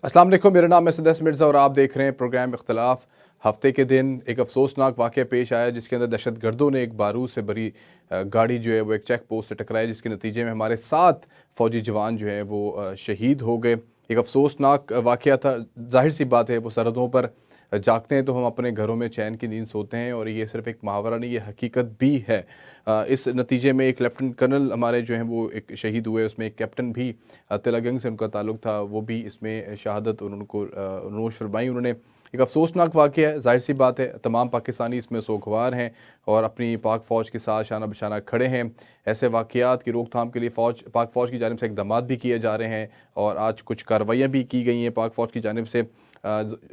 अस्सलाम वालेकुम, मेरा नाम है सदस मिर्ज़ा और आप देख रहे हैं प्रोग्राम इख्तलाफ। हफ्ते के दिन एक अफसोसनाक वाक़या पेश आया जिसके अंदर दहशतगर्दों ने एक बारूद से भरी गाड़ी जो है वो एक चेक पोस्ट से टकराई, जिसके नतीजे में हमारे 7 फ़ौजी जवान जो हैं वो शहीद हो गए। एक अफसोसनाक वाक़या था। ज़ाहिर सी बात है, वो सरहदों पर जागते हैं तो हम अपने घरों में चैन की नींद सोते हैं, और ये सिर्फ़ एक मुहावरा नहीं, ये हकीकत भी है। इस नतीजे में एक लेफ्टिनेंट कर्नल हमारे जो हैं वो एक शहीद हुए, उसमें एक कैप्टन भी तिलगंग से उनका ताल्लुक़ था, वो भी इसमें शहादत उनको नोश फरमाई उन्होंने। एक अफसोसनाक वाक़या है, ज़ाहिर सी बात है तमाम पाकिस्तानी इसमें सोगवार हैं और अपनी पाक फ़ौज के साथ शाना बशाना खड़े हैं। ऐसे वाक़यात की रोकथाम के लिए पाक फ़ौज की जानिब से इक़दामात भी किए जा रहे हैं, और आज कुछ कार्रवाइयाँ भी की गई हैं पाक फ़ौज की जानिब से।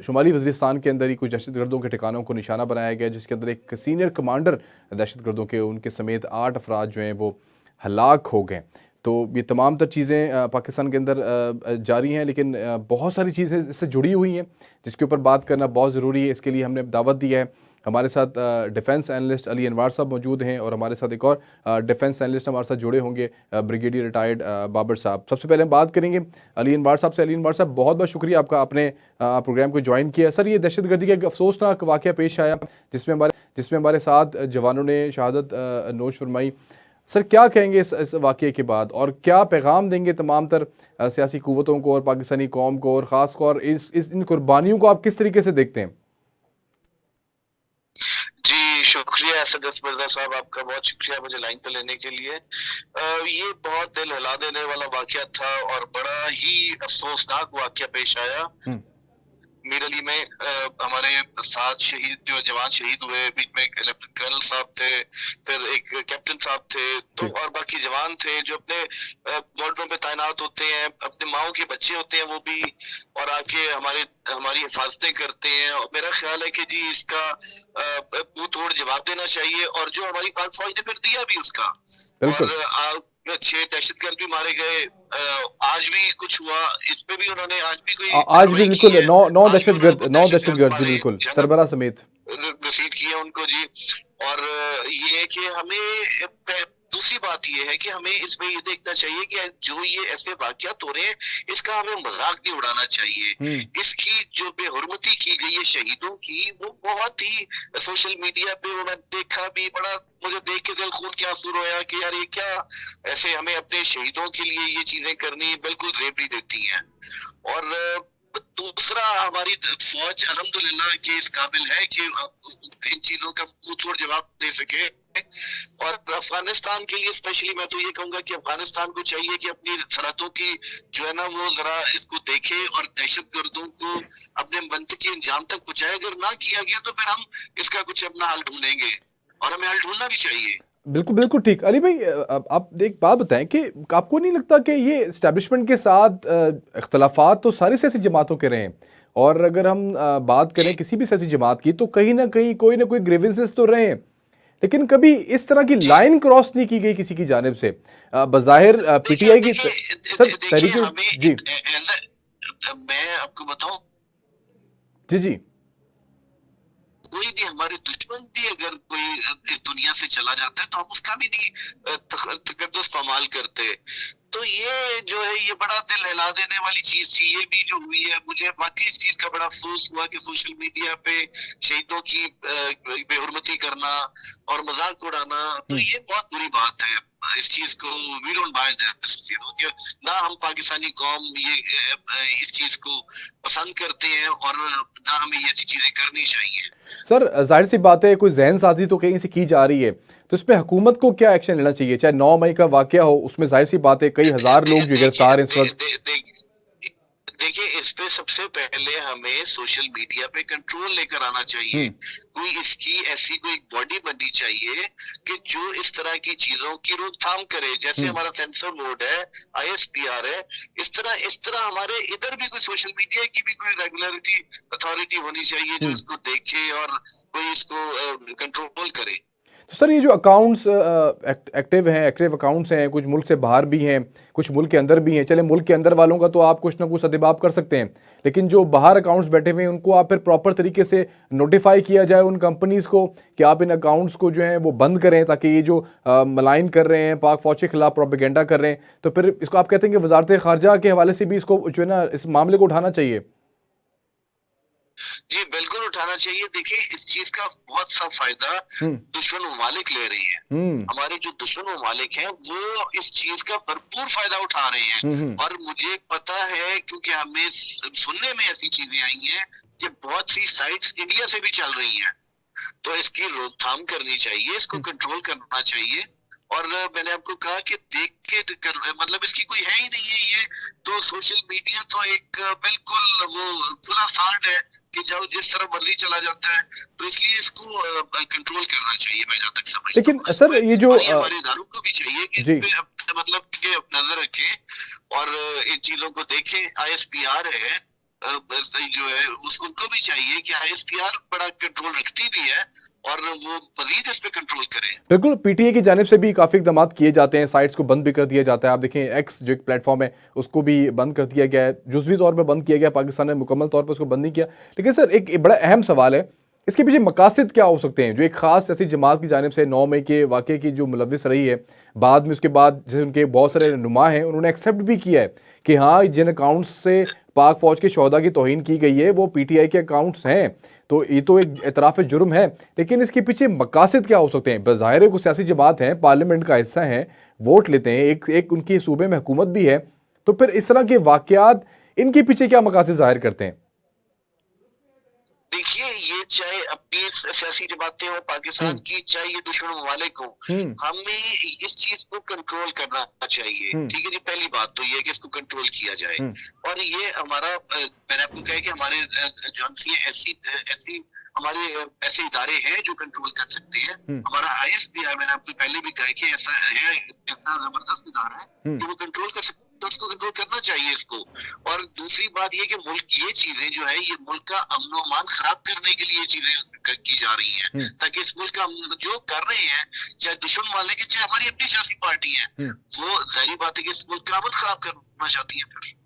शुमाली वज़ीरिस्तान के अंदर ही कुछ दहशतगर्दों के ठिकानों को निशाना बनाया गया, जिसके अंदर एक सीनियर कमांडर दहशतगर्दों के, उनके समेत 8 अफराद जो हैं वो हलाक हो गए। तो ये तमाम तर चीज़ें पाकिस्तान के अंदर जारी हैं, लेकिन बहुत सारी चीज़ें इससे जुड़ी हुई हैं जिसके ऊपर बात करना बहुत ज़रूरी है। इसके लिए हमने दावत दिया है। हमारे साथ डिफेंस एनालिस्ट अली अनवार साहब मौजूद हैं, और हमारे साथ एक और डिफेंस एनालिस्ट हमारे साथ जुड़े होंगे, ब्रिगेडियर रिटायर्ड बाबर साहब। सबसे पहले हम बात करेंगे अली अनवार साहब से। अली अनवार साहब, बहुत बहुत शुक्रिया आपका, आपने प्रोग्राम को ज्वाइन किया। सर, ये दहशतगर्दी का एक अफसोसनाक वाक़या पेश आया जिसमें हमारे 7 जवानों ने शहादत नोश फरमाई। सर, क्या कहेंगे इस वाक़ये के बाद, और क्या पैगाम देंगे तमाम तर सियासी क़ुव्वतों को और पाकिस्तानी कौम को, और ख़ास तौर इस इन कुर्बानियों को आप किस तरीके से देखते हैं? जी, शुक्रिया सदस्य मिर्ज़ा साहब, आपका बहुत शुक्रिया मुझे लाइन पे लेने के लिए। ये बहुत दिल हिला देने वाला वाक़या था और बड़ा ही अफ़सोसनाक वाक़या पेश आया। हुँ। मीर अली में हमारे 7 शहीद जो जवान शहीद हुए, बीच में एक लेफ्टिनेंट कर्नल साहब थे, फिर एक कैप्टन साहब थे, तो जी। और बाकी जवान थे जो अपने बॉर्डरों पे तैनात होते हैं, अपने माँओं के बच्चे होते हैं वो भी, और आके हमारी हिफाज़तें करते हैं। और मेरा ख़्याल है कि जी इसका मुँह तोड़ जवाब देना चाहिए, और जो हमारी पाक फ़ौज ने फिर दिया भी उसका। बिल्कुल। और 6 दहशतगर्द भी मारे गए। आज भी कुछ हुआ, इस पे भी उन्होंने आज भी कोई आज भी कार्रवाई की बिल्कुल है। 9 आज भी उन्होंने नौ दहशतगर्द दहशतगर्द, जी मारे, बिल्कुल, है ना? सरबराह समेत। रसीद की है उनको जी। और ये है कि हमें दूसरी बात ये है कि हमें इसमें ये देखना चाहिए कि जो ये ऐसे वाकयात हो रहे हैं, इसका हमें मजाक नहीं उड़ाना चाहिए। हुँ। इसकी जो बेहुरमती की गई है शहीदों की, वो बहुत ही सोशल मीडिया पे वो मैं देखा भी, बड़ा मुझे देख के दिल खून के आंसू रोया कि यार ये क्या, ऐसे हमें अपने शहीदों के लिए ये चीजें करनी बिल्कुल जेब नहीं देती हैं। और दूसरा, हमारी फौज अल्हम्दुलिल्लाह के इस काबिल है कि इन चीजों का मुंह तोड़ जवाब दे सके। और अफगानिस्तान के लिए स्पेशली मैं तो ये कहूंगा कि अफगानिस्तान को चाहिए कि अपनी सरहदों की जो है ना वो जरा इसको देखे और दहशतगर्दों को अपने मंतकी अंजाम तक पहुंचाए। अगर ना किया गया तो फिर हम इसका कुछ अपना हल ढूंढेंगे, और हमें हल ढूंढना भी चाहिए। बिल्कुल, बिल्कुल ठीक। अली भाई, आप एक बात बताएँ कि आपको नहीं लगता कि ये एस्टेब्लिशमेंट के साथ इख्तिलाफ़ात तो सारी सियासी जमातों के रहे हैं, और अगर हम बात करें जी किसी भी सियासी जमात की, तो कहीं न कहीं कोई न कोई ग्रीवेंसेस तो रहे हैं, लेकिन कभी इस तरह की जी लाइन क्रॉस नहीं की गई किसी की जानिब से। बज़ाहिर देखिए पीटीआई की देखिए सर, देखिए तहरीक। हमें जी। मैं आपको बताऊं, जी, जी। कोई भी हमारे दुश्मन भी अगर कोई इस दुनिया से चला जाता है तो हम उसका भी नहीं तकद्दुस पामाल करते। तो ये जो है ये बड़ा दिल हिला देने वाली चीज थी, ये भी जो हुई है। मुझे वाकई इस चीज का बड़ा अफसोस हुआ कि सोशल मीडिया पे शहीदों की बेहुरमती करना और मजाक उड़ाना, तो हुँ। ये बहुत बुरी बात है। इस चीज को वी डोंट बाय दिस, कि ना हम पाकिस्तानी कौम ये इस चीज को पसंद करते हैं, और ना हमें ये ऐसी चीजें करनी चाहिए। सर, ज़ाहिर-सी बात है, कोई ज़हन-साज़ी तो कहीं से की जा रही है, तो इस पे हुकूमत को क्या एक्शन लेना चाहिए? चाहे 9 मई का वाक़या हो, उसमें ज़ाहिर-सी बात है कई हज़ार लोग जो देखिए गिरफ्तार हैं इस वक़्त। देखिए, इस पे सबसे पहले हमें सोशल मीडिया पे कंट्रोल लेकर आना चाहिए। हुँ। कोई इसकी ऐसी कोई बॉडी बननी चाहिए कि जो इस तरह की चीजों की रोकथाम करे। जैसे हुँ। हमारा सेंसर बोर्ड है, आईएसपीआर है, इस तरह हमारे इधर भी कोई सोशल मीडिया की भी कोई रेगुलरिटी अथॉरिटी होनी चाहिए जो हुँ। इसको देखे और कोई इसको कंट्रोल करे। तो सर ये जो अकाउंट्स एक्टिव अकाउंट्स हैं, कुछ मुल्क से बाहर भी हैं, कुछ मुल्क के अंदर भी हैं। चले मुल्क के अंदर वालों का तो आप कुछ ना कुछ सद्देबाप कर सकते हैं, लेकिन जो बाहर अकाउंट्स बैठे हुए हैं उनको आप फिर प्रॉपर तरीके से नोटिफाई किया जाए उन कंपनीज़ को कि आप इन अकाउंट्स को जो है वो बंद करें, ताकि ये जो मलाइन कर रहे हैं, पाक फौज के खिलाफ प्रोपेगेंडा कर रहे हैं, तो फिर इसको आप कहते हैं कि वजारत खारजा के हवाले से भी इसको जो है ना इस मामले को उठाना चाहिए। जी बिल्कुल उठाना चाहिए। देखिए इस चीज का बहुत सा फायदा हम्म। दुश्मन ममालिक ले रही हैं। हम्म। हमारे जो दुश्मन ममालिक हैं वो इस चीज का भरपूर फायदा उठा रहे हैं। हम्म। और मुझे पता है, क्योंकि हमें सुनने में ऐसी चीजें आई हैं कि बहुत सी साइट्स इंडिया से भी चल रही हैं। तो इसकी रोकथाम करनी चाहिए, इसको कंट्रोल करना चाहिए। और मैंने आपको कहा कि देख के मतलब इसकी कोई है ही नहीं है ये तो। सोशल मीडिया तो एक बिल्कुल वो खुला सांड है कि जाओ जिस तरह मर्जी चला जाता है। तो इसलिए इसको कंट्रोल करना चाहिए, मैं जहाँ तक समझता लेकिन हूँ सर इसमें। ये जो और ये हमारे इदारों को भी चाहिए कि जी इस पे मतलब कि नजर रखें और इन चीजों को देखें। ISPR है जो है उनको भी चाहिए कि ISPR बड़ा कंट्रोल रखती भी है और वो मजीद इस पे कंट्रोल करें। बिल्कुल, पीटीए की जानिब से भी काफ़ी इकदाम किए जाते हैं, साइट्स को बंद भी कर दिया जाता है। आप देखें एक्स जो एक प्लेटफॉर्म है उसको भी बंद कर दिया गया है, जुज़वी तौर पर बंद किया गया, पाकिस्तान ने मुकम्मल तौर पर उसको बंद नहीं किया। लेकिन सर एक बड़ा अहम सवाल है, इसके पीछे मकासद क्या हो सकते हैं? जो एक ख़ास ऐसी जमात की जानिब से 9 मई के वाक़े की जो मुलविस रही है, बाद में उसके बाद जैसे उनके बहुत सारे नुमा हैं उन्होंने एक्सेप्ट भी किया है कि हाँ जिन अकाउंट्स से पाक फ़ौज के शोहदा की तौहीन की गई है वो पीटीआई के अकाउंट्स हैं। तो ये तो एक एतराफ़ जुर्म है, लेकिन इसके पीछे मकासद क्या हो सकते हैं? बज़ाहिर कुछ सियासी जमात हैं, पार्लियामेंट का हिस्सा हैं, वोट लेते हैं, एक उनकी सूबे में हुकूमत भी है, तो फिर इस तरह के वाक़यात इनके पीछे क्या मकासद ज़ाहिर करते हैं? देखिए ये चाहे अपनी सियासी जमातें हो पाकिस्तान की, चाहे ये दुश्मन ममालिक हो, हम्म। हमें इस चीज को कंट्रोल करना चाहिए। हम्म। ठीक है जी, पहली बात तो ये है कि इसको कंट्रोल किया जाए। हम्म। और ये हमारा मैंने आपको कहा कि हमारे एजेंसी ऐसी ऐसी हमारे ऐसे इदारे हैं जो कंट्रोल कर सकते हैं। हम्म। हमारा ISPR मैंने आपको पहले भी कहा कि ऐसा है, इतना जबरदस्त इदारा है कि वो कंट्रोल कर सकते, तो उसको कंट्रोल करना चाहिए इसको। और दूसरी बात ये कि मुल्क ये चीजें जो है ये मुल्क का अमन व अमान खराब करने के लिए चीजें की जा रही हैं, ताकि इस मुल्क का जो कर रहे हैं चाहे दुश्मन वाले के चाहे हमारी अपनी सियासी पार्टी है, वो जाहिर बात है कि इस मुल्क का अमन खराब करना चाहती है। फिर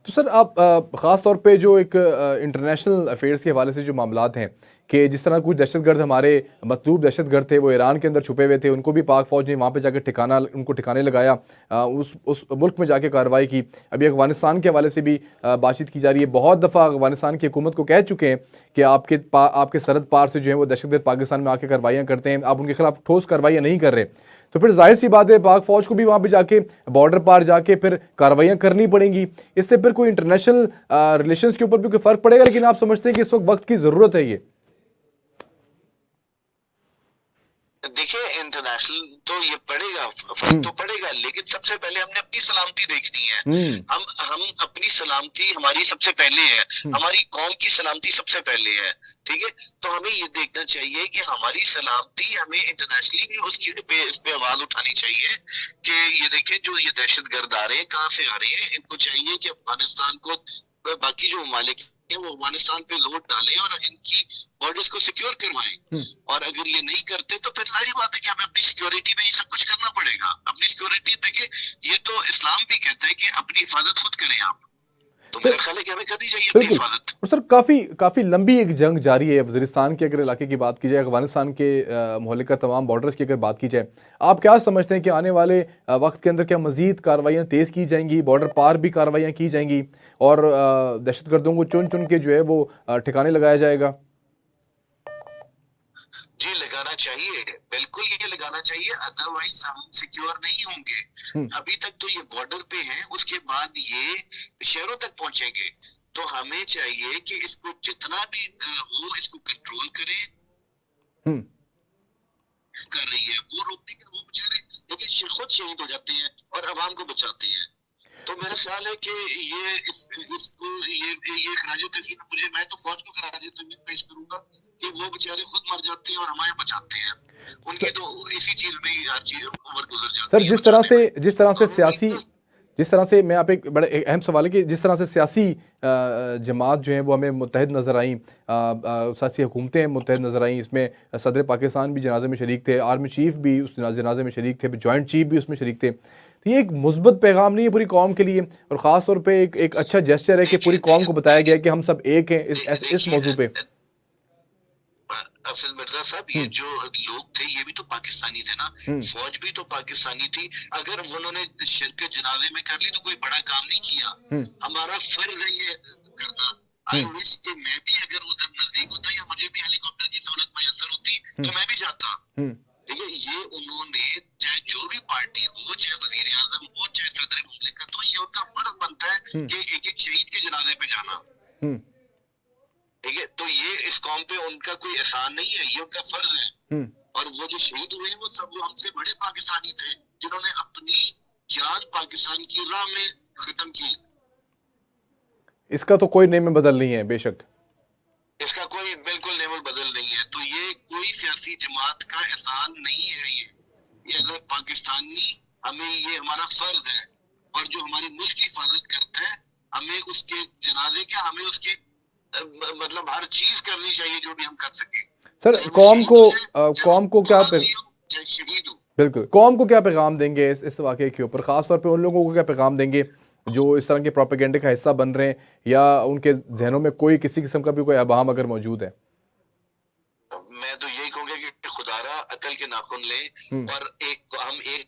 तो सर आप ख़ास तौर पे जो एक इंटरनेशनल अफेयर्स के हवाले से जो मामलात हैं कि जिस तरह कुछ दहशतगर्द हमारे मतलूब दहशतगर्द थे वो ईरान के अंदर छुपे हुए थे, उनको भी पाक फ़ौज ने वहाँ पे जाकर उनको ठिकाने लगाया, उस मुल्क में जाके कार्रवाई की। अभी अफ़गानिस्तान के हवाले से भी बातचीत की जा रही है। बहुत दफ़ा अफ़गानिस्तान की हुकूमत को कह चुके हैं कि आपके सरहद पार से जो है वो दहशतगर्द पाकिस्तान में आके कार्रवाइयाँ करते हैं, आप उनके खिलाफ ठोस कार्रवाइयाँ नहीं कर रहे। तो फिर जाहिर सी बात है पाक फौज को भी वहाँ पे जाके बॉर्डर पार जाके फिर कार्रवाइयाँ करनी पड़ेंगी। इससे फिर कोई इंटरनेशनल रिलेशंस के ऊपर भी कोई फ़र्क पड़ेगा? लेकिन आप समझते हैं कि इस वक्त की ज़रूरत है ये? देखिए इंटरनेशनल तो ये पड़ेगा, फर्क तो पड़ेगा, लेकिन सबसे पहले हमने अपनी सलामती देखनी है। हम अपनी सलामती हमारी सबसे पहले है, हमारी कौम की सलामती सबसे पहले है। ठीक है, तो हमें ये देखना चाहिए कि हमारी सलामती, हमें इंटरनेशनली भी इस पे आवाज उठानी चाहिए कि ये देखें जो ये दहशतगर्द आ रहे हैं कहाँ से आ रहे हैं। इनको चाहिए कि अफगानिस्तान को बाकी जो ममालिक वो अफगानिस्तान पे जोर डालें और इनकी बॉर्डर्स को सिक्योर करवाएं। और अगर ये नहीं करते तो फिर सारी बात है कि हमें अपनी सिक्योरिटी में ये सब कुछ करना पड़ेगा। अपनी सिक्योरिटी देखिए, ये तो इस्लाम भी कहता है कि अपनी हिफाजत खुद करें आप। तो मेरा ख्याल है कि हमें करनी चाहिए अपनी हिफाजत। और सर काफ़ी लंबी एक जंग जारी है वज़ीरिस्तान के अगर इलाके की बात की जाए, अफगानिस्तान के मुहल्लिका तमाम बॉर्डर्स की अगर बात की जाए, आप क्या समझते हैं कि आने वाले वक्त के अंदर क्या मज़ीद कार्रवाइयाँ तेज़ की जाएंगी, बॉर्डर पार भी कार्रवाइयाँ की जाएंगी और दहशतगर्दों को चुन चुन के जो है वो ठिकाने लगाया जाएगा? जी लगाना चाहिए, बिल्कुल ये लगाना चाहिए, अदरवाइज हम सिक्योर नहीं होंगे। अभी तक तो ये बॉर्डर पे हैं, उसके बाद ये शहरों तक पहुंचेंगे। तो हमें चाहिए कि इसको जितना भी हो इसको कंट्रोल करें। कर रही है वो रोकने का, वो बेचारे लेकिन खुद शहीद हो जाते हैं और आवाम को बचाते हैं। तो मेरा ख्याल है कि ये खराज तस्लीम मुझे, मैं तो फौज को खराज तस्लीम पेश करूंगा कि वो बेचारे खुद मर जाते हैं और हमारे बचाते हैं। उनकी तो इसी चीज में ही हर चीज ओवर गुजर जाती है। सर जिस तरह से जिस तरह से मैं आप एक बड़ा एक अहम सवाल है कि जिस तरह से सियासी जमात जो हैं वो हमें मुत्तहद नज़र आई, सियासी हुकूमतें मुत्तहद नज़र आईं, इसमें सदर पाकिस्तान भी जनाजे में शरीक थे, आर्मी चीफ़ भी उस जनाजे में शरीक थे, जॉइंट चीफ़ भी उसमें शरीक थे। तो ये एक मुस्बत पैगाम नहीं है पूरी कौम के लिए, और ख़ास तौर पे एक अच्छा जेस्चर है कि पूरी देखिए कौम को देखिए बताया गया देखिए है कि हम सब एक हैं इस देखिए मौजू पे। अफजल मिर्जा साहब, ये हुँ, जो लोग थे ये भी तो पाकिस्तानी थे ना, हुँ, फौज भी तो पाकिस्तानी थी। अगर उन्होंने शिरकत जनाजे में कर ली तो कोई बड़ा काम नहीं किया। हुँ, हमारा फर्ज है ये करना। आई हुँ, विश कि मैं भी अगर उधर नजदीक होता या मुझे भी हेलीकॉप्टर की सहूलत मैसर होती हुँ, तो मैं भी जाता। हुँ, ठीक है, ये उन्होंने चाहे जो भी पार्टी हो, चाहे वजीर आजम हो, चाहे सदर मुमलिकत हो, ये उनका फर्ज बनता है हुँ, कि एक एक शहीद के जनाजे पे जाना। हुँ, ठीक है, तो ये इस कौम पे उनका कोई एहसान नहीं है, ये उनका फर्ज है। हुँ। और वो जो शहीद हुए वो सब वो हमसे बड़े पाकिस्तानी थे, जिन्होंने अपनी जान पाकिस्तान की राह में खत्म की। इसका तो कोई नेम बदल नहीं है बेशक। इसका कोई बिल्कुल नेवल बदल नहीं है। तो ये कोई सियासी जमात का एहसान नहीं है। ये एज ए पाकिस्तानी हमें ये हमारा फर्ज है। और जो हमारे मुल्क की हिफाजत करता है, हमें उसके जनाजे क्या, हमें उसकी मतलब हर चीज करनी चाहिए जो भी हम कर सके, सर चाहे वो शहीद हो जाए, चाहे वो कौम को क्या गाजी हो, चाहे शहीद हो। बिल्कुल, कौम को क्या पैगाम देंगे इस वाक़ये के ऊपर? ख़ास तौर पे उन लोगों को क्या पैगाम देंगे जो इस तरह के प्रोपेगेंडे का हिस्सा बन रहे हैं, या उनके ज़हनों में कोई किसी किस्म का भी कोई अभाम अगर मौजूद है? मैं तो यही कहूंगा कि खुदारा अकल के नाखून ले। हुँ, और हम एक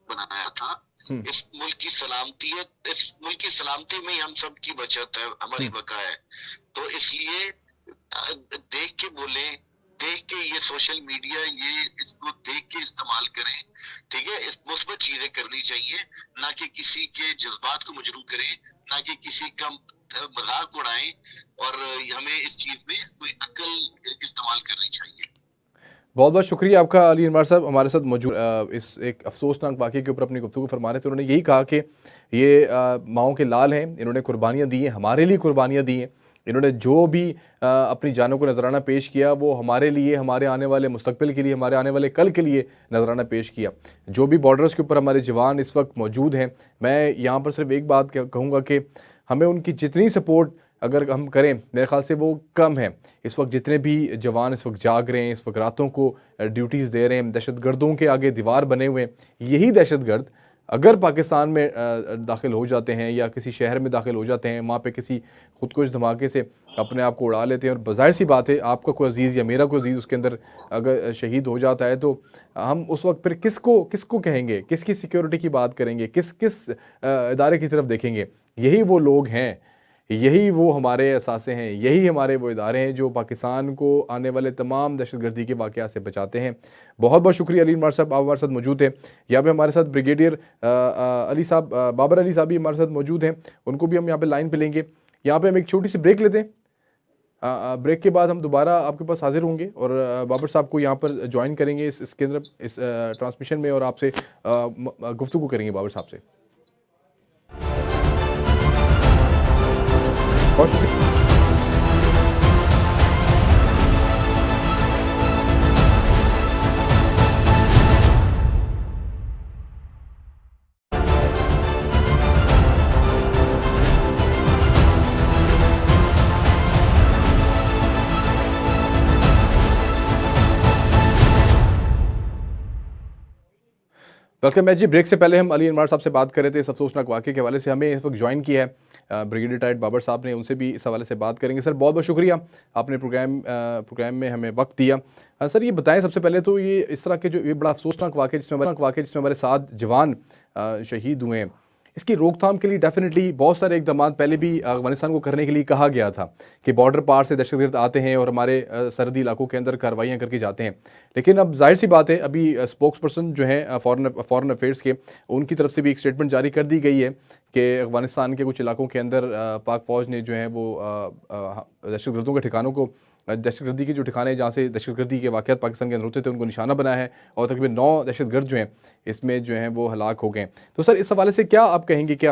बनाया था। हुँ, इस मुल्क की सलामती है, इस मुल्क की सलामती में ही हम सब की बचत है, हमारी हुँ। बका है। तो इसलिए देख के बोले, देख के ये सोशल मीडिया, ये इसको देख के इस्तेमाल करें। ठीक है, इस मुस्बत चीजें करनी चाहिए, ना कि किसी के जज्बात को मजरूह करें, ना कि किसी का मजाक उड़ाएं। और हमें इस चीज में कोई अकल इस्तेमाल करनी चाहिए। बहुत बहुत शुक्रिया आपका अली अनवर साहब, हमारे साथ मौजूद इस एक अफसोसनाक वाक़ये के ऊपर अपनी गुफ्तगू फरमा रहे थे। उन्होंने यही कहा कि ये माओं के लाल हैं, इन्होंने कुर्बानियाँ दी हैं, हमारे लिए कुर्बानियाँ दी हैं। इन्होंने जो भी अपनी जानों को नजराना पेश किया वो हमारे लिए, हमारे आने वाले मुस्तकबिल के लिए, हमारे आने वाले कल के लिए नजराना पेश किया। जो भी बॉर्डर्स के ऊपर हमारे जवान इस वक्त मौजूद हैं, मैं यहाँ पर सिर्फ एक बात कहूँगा कि हमें उनकी जितनी सपोर्ट अगर हम करें, मेरे ख्याल से वो कम है। इस वक्त जितने भी जवान इस वक्त जाग रहे हैं, इस वक्त रातों को ड्यूटीज़ दे रहे हैं, दहशतगर्दों के आगे दीवार बने हुए हैं, यही दहशतगर्द अगर पाकिस्तान में दाखिल हो जाते हैं या किसी शहर में दाखिल हो जाते हैं, वहाँ पे किसी खुदकुश धमाके से अपने आप को उड़ा लेते हैं, और बज़ाहिर सी बात है आपका कोई अज़ीज़ या मेरा कोई अज़ीज़ उसके अंदर अगर शहीद हो जाता है, तो हम उस वक्त फिर किसको किसको कहेंगे, किसकी सिक्योरिटी की बात करेंगे, किस किस इदारे की तरफ देखेंगे? यही वो लोग हैं, यही वो हमारे असासे हैं, यही हमारे वो इदारे हैं जो पाकिस्तान को आने वाले तमाम दहशतगर्दी के वाक़यात से बचाते हैं। बहुत बहुत शुक्रिया अली अनवर साहब, आप हमारे साथ मौजूद हैं। यहाँ पे हमारे साथ ब्रिगेडियर अली साहब, बाबर अली साहब भी हमारे साथ मौजूद हैं, उनको भी हम यहाँ पे लाइन पे लेंगे। यहाँ पे हम एक छोटी सी ब्रेक लेते हैं। ब्रेक के बाद हम दोबारा आपके पास हाजिर होंगे और बाबर साहब को यहाँ पर ज्वाइन करेंगे इस केंद्र इस ट्रांसमिशन में, और आपसे गुफ्तगू करेंगे बाबर साहब से। बहुत शुक्रिया। वेलकम बैक जी। ब्रेक से पहले हम अली अनवर साहब से बात कर रहे थे इस अफसोसनाक वाक़े के हवाले से। हमें इस वक्त ज्वाइन किया है ब्रिगेडियर रिटायर्ड बाबर साहब ने, उनसे भी इस हवाले से बात करेंगे। सर बहुत बहुत शुक्रिया, आपने प्रोग्राम में हमें वक्त दिया। सर ये बताएं सबसे पहले तो ये इस तरह के जो ये बड़ा अफसोसनाक वाक़े जिसमें हमारे 7 जवान शहीद हुए हैं, इसकी रोकथाम के लिए डेफिनेटली बहुत सारे इकदाम पहले भी अफगानिस्तान को करने के लिए कहा गया था कि बॉर्डर पार से दहशतगर्द आते हैं और हमारे सरहदी इलाकों के अंदर कार्रवाइयाँ करके जाते हैं। लेकिन अब जाहिर सी बात है, अभी स्पोक्स पर्सन जो हैं फॉरेन अफेयर्स के, उनकी तरफ से भी एक स्टेटमेंट जारी कर दी गई है कि अफगानिस्तान के कुछ इलाकों के अंदर पाक फ़ौज ने जो है वो दहशतगर्दों के ठिकानों को दहशतगर्दी के जो ठिकाने जहाँ से दहशतगर्दी के वाक़यात पाकिस्तान के अंदर होते थे उनको निशाना बनाया है और तकरीबन 9 दहशतगर्द जो हैं इसमें जो हैं वो हलाक हो गए। तो सर इस हवाले से क्या आप कहेंगे, क्या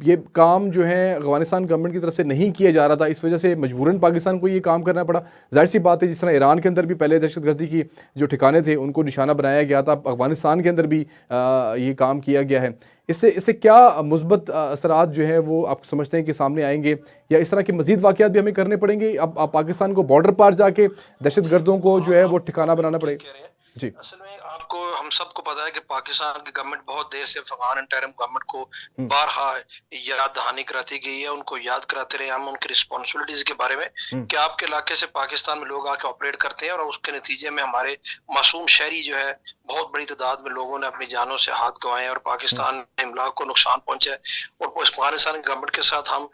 ये काम जो है अफ़गानिस्तान गवर्नमेंट की तरफ से नहीं किया जा रहा था, इस वजह से मजबूरन पाकिस्तान को ये काम करना पड़ा? जाहिर सी बात है, जिस तरह ईरान के अंदर भी पहले दहशतगर्दी की जो ठिकाने थे उनको निशाना बनाया गया था, अफ़गानिस्तान के अंदर भी ये काम किया गया है। इससे इससे क्या मुस्बत असरात जो हैं वो आप समझते हैं कि सामने आएंगे, या इस तरह के मज़ीद वाक़यात भी हमें करने पड़ेंगे? अब पाकिस्तान को बॉर्डर पार जाके दहशतगर्दों को जो है वो ठिकाना बनाना पड़ेगा? जी। असल में आपको हम सबको पता है कि पाकिस्तान की गवर्नमेंट बहुत देर से अफगान इंटरिम गवर्नमेंट को हम्म। बारहा याद दहानी कराती गई है, उनको याद कराते रहे हम उनकी रिस्पॉन्सिबिलिटीज के बारे में कि आपके इलाके से पाकिस्तान में लोग आके ऑपरेट करते हैं और उसके नतीजे में हमारे मासूम शहरी जो है बहुत बड़ी तादाद में लोगों ने अपनी जानों से हाथ गंवाए और पाकिस्तान में इमलाक को नुकसान पहुंचा है। और अफगानिस्तान गवर्नमेंट के साथ हम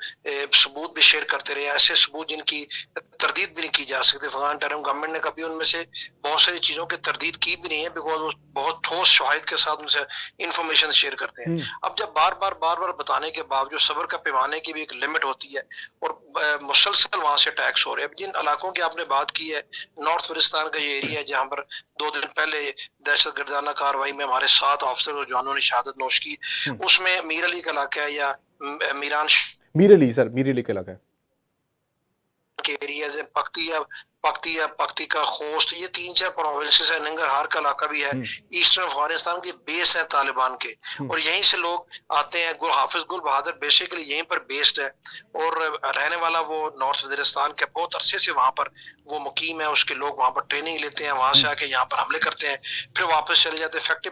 सबूत भी शेयर करते रहे, ऐसे सबूत जिनकी तरदीद भी नहीं की जा सकती। अफगान इंटरिम गवर्नमेंट ने कभी उनमें से बहुत सारी चीजों की तरदीद की भी नहीं है, बिकॉज वो बहुत ठोस शवाहिद के साथ उनसे इंफॉर्मेशन शेयर करते हैं। अब जब बार बार बताने के बावजूद सब्र का पैमाने की भी एक लिमिट होती है और मुसलसल वहां से अटैक्स हो रहे हैं। जिन इलाकों की आपने बात की है, नॉर्थ वजिस्तान का ये एरिया है जहां पर 2 दिन पहले दहशतगर्दाना कार्रवाई में हमारे 7 ऑफिसर और जवानों ने शहादत नोश की, उसमें मीर अली का इलाका है या मीर अली का इलाका है के एरियाज है, पख्ती का खोस्त, ये 3-4 प्रोविंसेस है, नंगरहार का इलाका भी है, ईस्टर्न अफगानिस्तान की बेस है तालिबान के, और यहीं से लोग आते हैं। हाफिज गुल बहादुर बेसिकली यहीं पर बेस्ड है और रहने वाला वो नॉर्थ वजीरिस्तान के बहुत अरसे से वहां पर वो मुकीम है, उसके लोग वहां पर ट्रेनिंग लेते हैं, वहां से आके यहाँ पर हमले करते हैं, फिर वापस चले जाते हैं। इफेक्टिव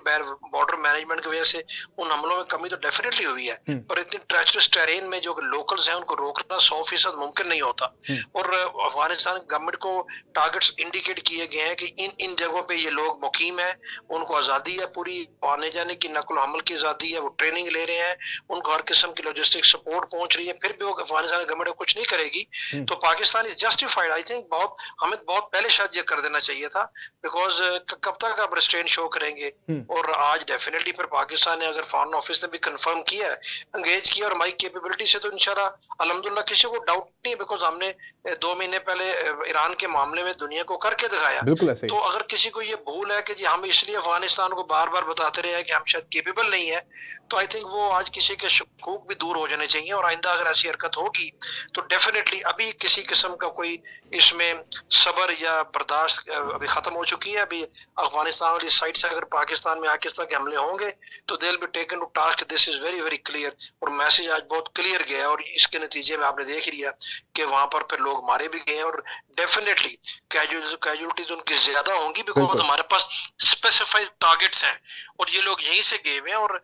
बॉर्डर मैनेजमेंट की वजह से उन हमलों में कमी तो डेफिनेटली हुई है, पर इतनी ट्रेचरस टेरेन में जो लोकल्स हैं उनको रोकना 100% मुमकिन नहीं होता। और अफगानिस्तान गवर्नमेंट को टारगेट्स इंडिकेट किए गए हैं कि इन जगहों पे ये लोग मुकीम है, उनको आजादी है, पूरी आने जाने की नकल हमल की आजादी है, वो ट्रेनिंग ले रहे हैं, उनको हर किस्म की लॉजिस्टिक सपोर्ट पहुंच रही है, फिर भी वो अफगानिस्तान गवर्नमेंट कुछ नहीं करेगी। तो Pakistan is justified. I think हमें बहुत पहले शायद ये कर देना चाहिए था, बिकॉज कब तक आप रिस्ट्रेन शो करेंगे। और आज डेफिनेटली फिर पाकिस्तान ने, अगर फॉरेन ऑफिस ने भी कंफर्म किया है, एंगेज किया, और हमारी कैपेबिलिटी से तो इंशाल्लाह अल्हम्दुलिल्लाह किसी को डाउट नहीं है, बिकॉज हमने 2 महीने पहले ईरान के मामले में दुनिया को करके दिखाया। तो अगर किसी को ये भूल है कि जी हम इसलिए अफगानिस्तान को बार बार बताते रहे हैं कि हम शायद केपेबल नहीं है, तो आई थिंक वो आज किसी के शकूक भी दूर हो जाने चाहिए। और आइंदा अगर ऐसी हरकत होगी तो डेफिनेटली अभी किसी किस्म का कोई इसमें सब्र या बर्दाश्त अभी खत्म हो चुकी है। अभी अफगानिस्तान वाली साइड से अगर पाकिस्तान में आके इस तरह के हमले होंगे तो they will be taken to task. This is very very clear, और मैसेज आज बहुत क्लियर गया है, और इसके नतीजे में आपने देख लिया कि वहां पर फिर लोग मारे भी गए हैं, और डेफिनेटली कैजुअलिटीज उनकी ज्यादा होंगी, बिकॉज हमारे पास स्पेसिफाइड टारगेट्स हैं और ये लोग यहीं से गए हुए हैं। और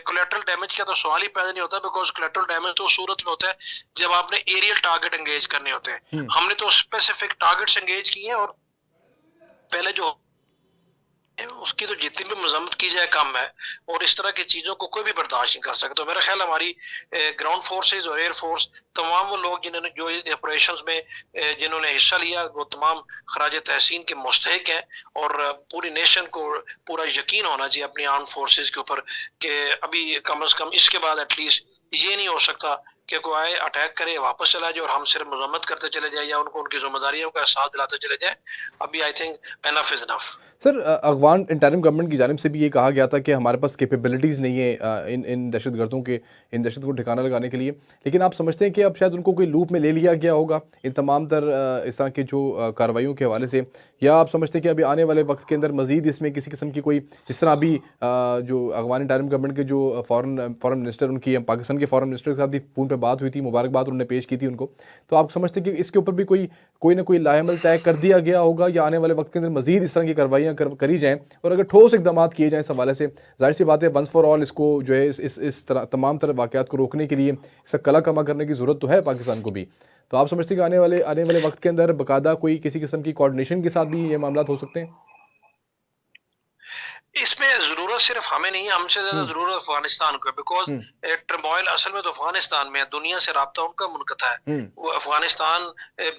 कोलेटरल डैमेज का तो सवाल ही पैदा नहीं होता, बिकॉज कोलेटरल डैमेज तो सूरत में होता है जब आपने एरियल टारगेट एंगेज करने होते हैं। हमने तो स्पेसिफिक टारगेट्स एंगेज किए हैं, और पहले जो उसकी तो जितनी भी मजम्मत की जाए कम है, और इस तरह की चीजों को कोई भी बर्दाश्त नहीं कर सकता। तो मेरा ख्याल हमारी ग्राउंड फोर्सेज और एयर फोर्स, तमाम वो लोग जिन्होंने जो ऑपरेशंस में जिन्होंने हिस्सा लिया, वो तमाम खराज तहसीन के मुस्तहिक हैं, और पूरी नेशन को पूरा यकीन होना चाहिए अपनी आर्म फोर्सेज के ऊपर कि अभी कम से कम इसके बाद एटलीस्ट ये नहीं हो सकता कि कोई आए, अटैक करे, वापस चला जाए और हम सिर्फ मजम्मत करते चले जाए या उनको उनकी जिम्मेदारियों का एहसास दिलाते चले जाए। अभी I think enough is enough. Sir, Afghan interim government की जानिब से भी ये कहा गया था कि हमारे पास कैपेबिलिटीज़ नहीं है इन दहशतगर्दों के, इन दहशत को ठिकाना लगाने के लिए, लेकिन आप समझते हैं कि अब शायद उनको कोई लूप में ले लिया गया होगा इन तमाम तर इस तरह की जो कार्रवाइयों के हवाले से, या आप समझते हैं कि अभी आने वाले वक्त के अंदर मज़ीद इसमें किसी किस्म की कोई, जिस तरह अभी जो अफगान इंटरिम गवर्नमेंट के जो फॉरेन मिनिस्टर उनकी पाकिस्तान के फॉरेन मिनिस्टर के साथ भी फ़ोन पर बात हुई थी, मुबारकबाद उन्होंने पेश की थी उनको, तो आप समझते हैं कि इसके ऊपर भी कोई ना कोई लाहेमल तय कर दिया गया होगा, या आने वाले वक्त के अंदर मज़ीद इस तरह की कार्रवाइयाँ करी जाएँ, और अगर ठोस इकदाम किए जाएँ इस हवाले से, जाहिर सी बात है वंस फॉर ऑल इसको जो है इस तरह तमाम तरह वाक़यात को रोकने के लिए इसका कला कमा करने की ज़रूरत तो है पाकिस्तान को भी। तो आप समझते हैं कि आने वाले वक्त के अंदर बाकायदा कोई किसी किस्म की कोऑर्डिनेशन के साथ भी ये मामला हो सकते हैं? इसमें जरूरत जरूरत सिर्फ हमें नहीं है, हमसे ज्यादा जरूरत अफगानिस्तान को है, बिकॉज टर्मोइल असल में तो अफगानिस्तान में है, दुनिया से राब्ता उनका मुनक़ता है। वो अफगानिस्तान